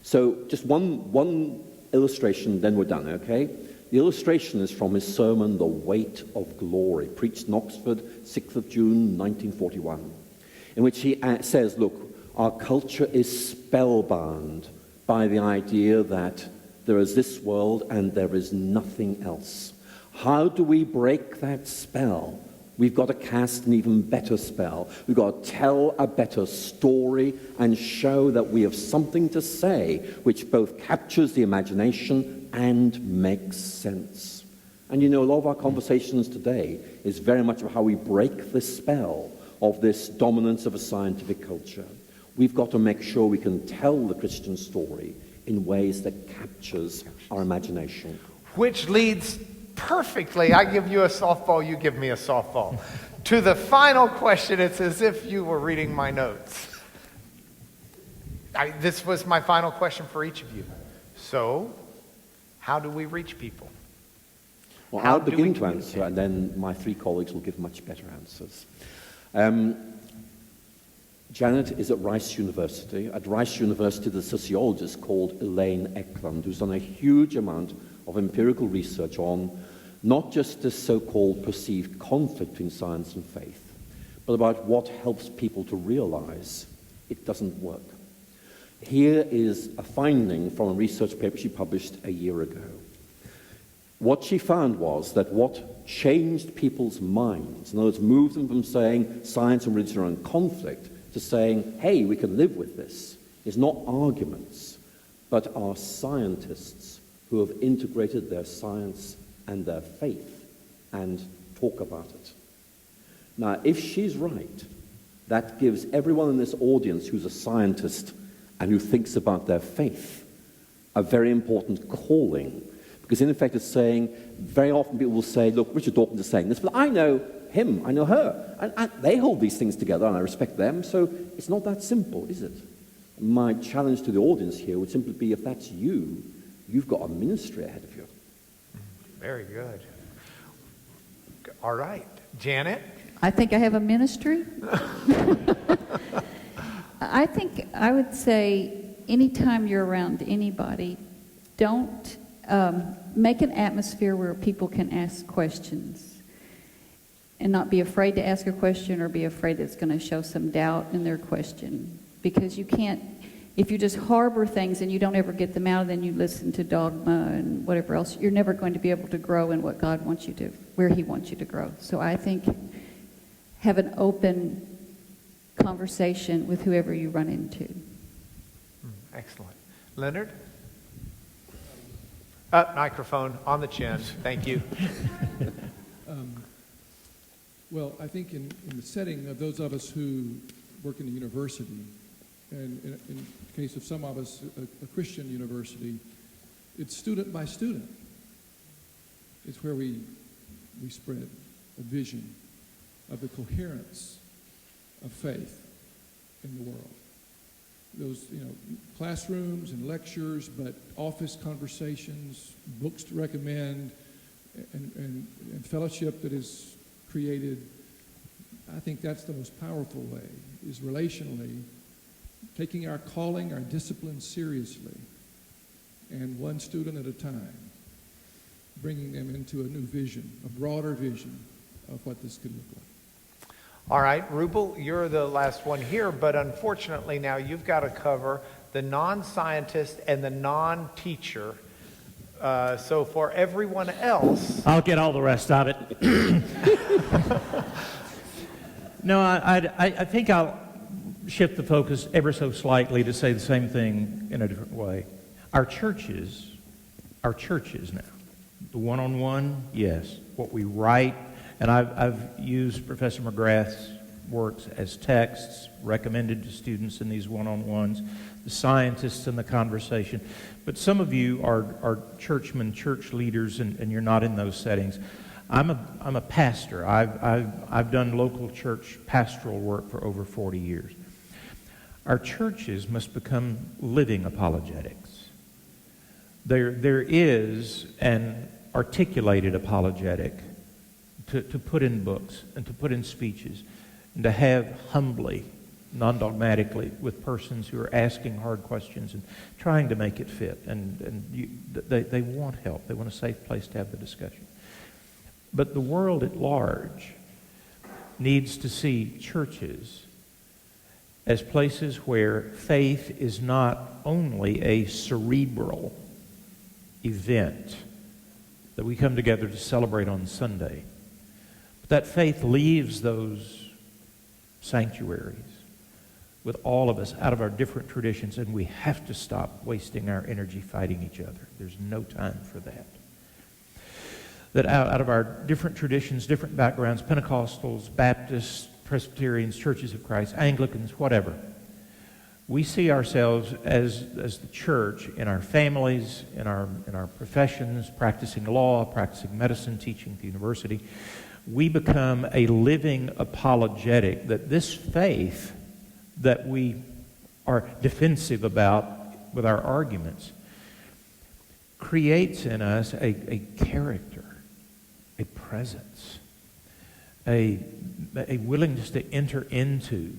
So just one illustration, then we're done, okay? The illustration is from his sermon, The Weight of Glory, preached in Oxford, 6th of June, 1941, in which he says, look, our culture is spellbound by the idea that there is this world and there is nothing else. How do we break that spell? We've got to cast an even better spell. We've got to tell a better story and show that we have something to say which both captures the imagination and makes sense. And a lot of our conversations today is very much about how we break the spell of this dominance of a scientific culture. We've got to make sure we can tell the Christian story in ways that captures our imagination. Which leads perfectly, I give you a softball, you give me a softball, to the final question. It's as if you were reading my notes. This was my final question for each of you. So, how do we reach people? Well, I'll begin to answer, and then my three colleagues will give much better answers. Janet is at Rice University. At Rice University, the sociologist called Elaine Eklund, who's done a huge amount of empirical research on not just this so-called perceived conflict between science and faith, but about what helps people to realize it doesn't work. Here is a finding from a research paper she published a year ago. What she found was that what changed people's minds, in other words, moved them from saying science and religion are in conflict to saying, hey, we can live with this, is not arguments, but are scientists who have integrated their science and their faith and talk about it. Now, if she's right, that gives everyone in this audience who's a scientist and who thinks about their faith a very important calling. Because in effect it's saying, very often people will say, look, Richard Dawkins is saying this, but I know him, I know her, and they hold these things together and I respect them, so it's not that simple, is it? My challenge to the audience here would simply be, if that's you, you've got a ministry ahead of you. Very good. All right. Janet? I think I have a ministry. I think I would say anytime you're around anybody, don't make an atmosphere where people can ask questions and not be afraid to ask a question or be afraid that it's going to show some doubt in their question. Because you can't, if you just harbor things and you don't ever get them out, then you listen to dogma and whatever else, you're never going to be able to grow in what God wants you to, where He wants you to grow. So I think have an open conversation with whoever you run into. Excellent. Leonard? Microphone on the chin. Thank you. Well, I think in the setting of those of us who work in a university, and in the case of some of us, a Christian university, it's student by student. It's where we spread a vision of the coherence of faith in the world. Those, classrooms and lectures, but office conversations, books to recommend, and fellowship that is created. I think that's the most powerful way, is relationally taking our calling, our discipline seriously, and one student at a time, bringing them into a new vision, a broader vision of what this could look like. All right, Rubel, you're the last one here, but unfortunately now you've got to cover the non-scientist and the non-teacher. So for everyone else... I'll get all the rest of it. No, I think I'll shift the focus ever so slightly to say the same thing in a different way. Our churches now, the one-on-one, yes. What we write, and I've used Professor McGrath's works as texts recommended to students in these one-on-ones, the scientists in the conversation. But some of you are churchmen, church leaders, and you're not in those settings. I'm a pastor. I've done local church pastoral work for over 40 years. Our churches must become living apologetics. There is an articulated apologetic to put in books and to put in speeches and to have humbly, non-dogmatically, with persons who are asking hard questions and trying to make it fit. They want help. They want a safe place to have the discussion. But the world at large needs to see churches as places where faith is not only a cerebral event that we come together to celebrate on Sunday, but that faith leaves those sanctuaries with all of us out of our different traditions, and we have to stop wasting our energy fighting each other. There's no time for that. That out of our different traditions, different backgrounds, Pentecostals, Baptists, Presbyterians, Churches of Christ, Anglicans, whatever, We see ourselves as the church in our families, in our professions, practicing law, practicing medicine, teaching at the university. We become a living apologetic that this faith that we are defensive about with our arguments creates in us a character, a presence, a willingness to enter into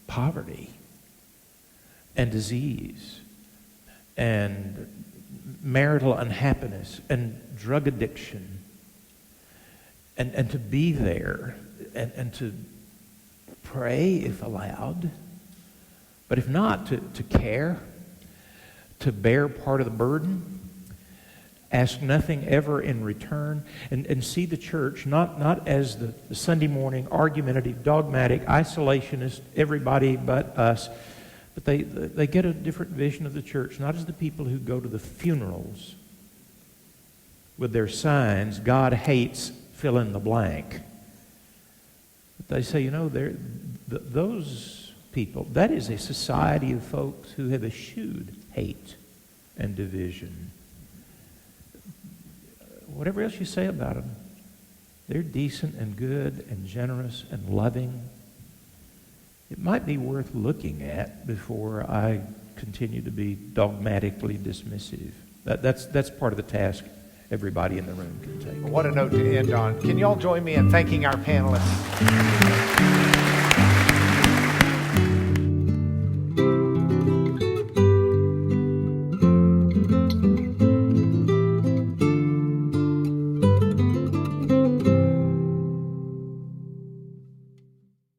poverty and disease and marital unhappiness and drug addiction, and to be there and to pray if allowed, but if not, to care, to bear part of the burden, ask nothing ever in return, and see the church not as the Sunday morning argumentative, dogmatic, isolationist, everybody but us, but they get a different vision of the church, not as the people who go to the funerals with their signs, God hates fill in the blank. But they say, those people, that is a society of folks who have eschewed hate and division. Whatever else you say about them, they're decent and good and generous and loving. It might be worth looking at before I continue to be dogmatically dismissive. That's part of the task everybody in the room can take. What a note to end on. Can you all join me in thanking our panelists?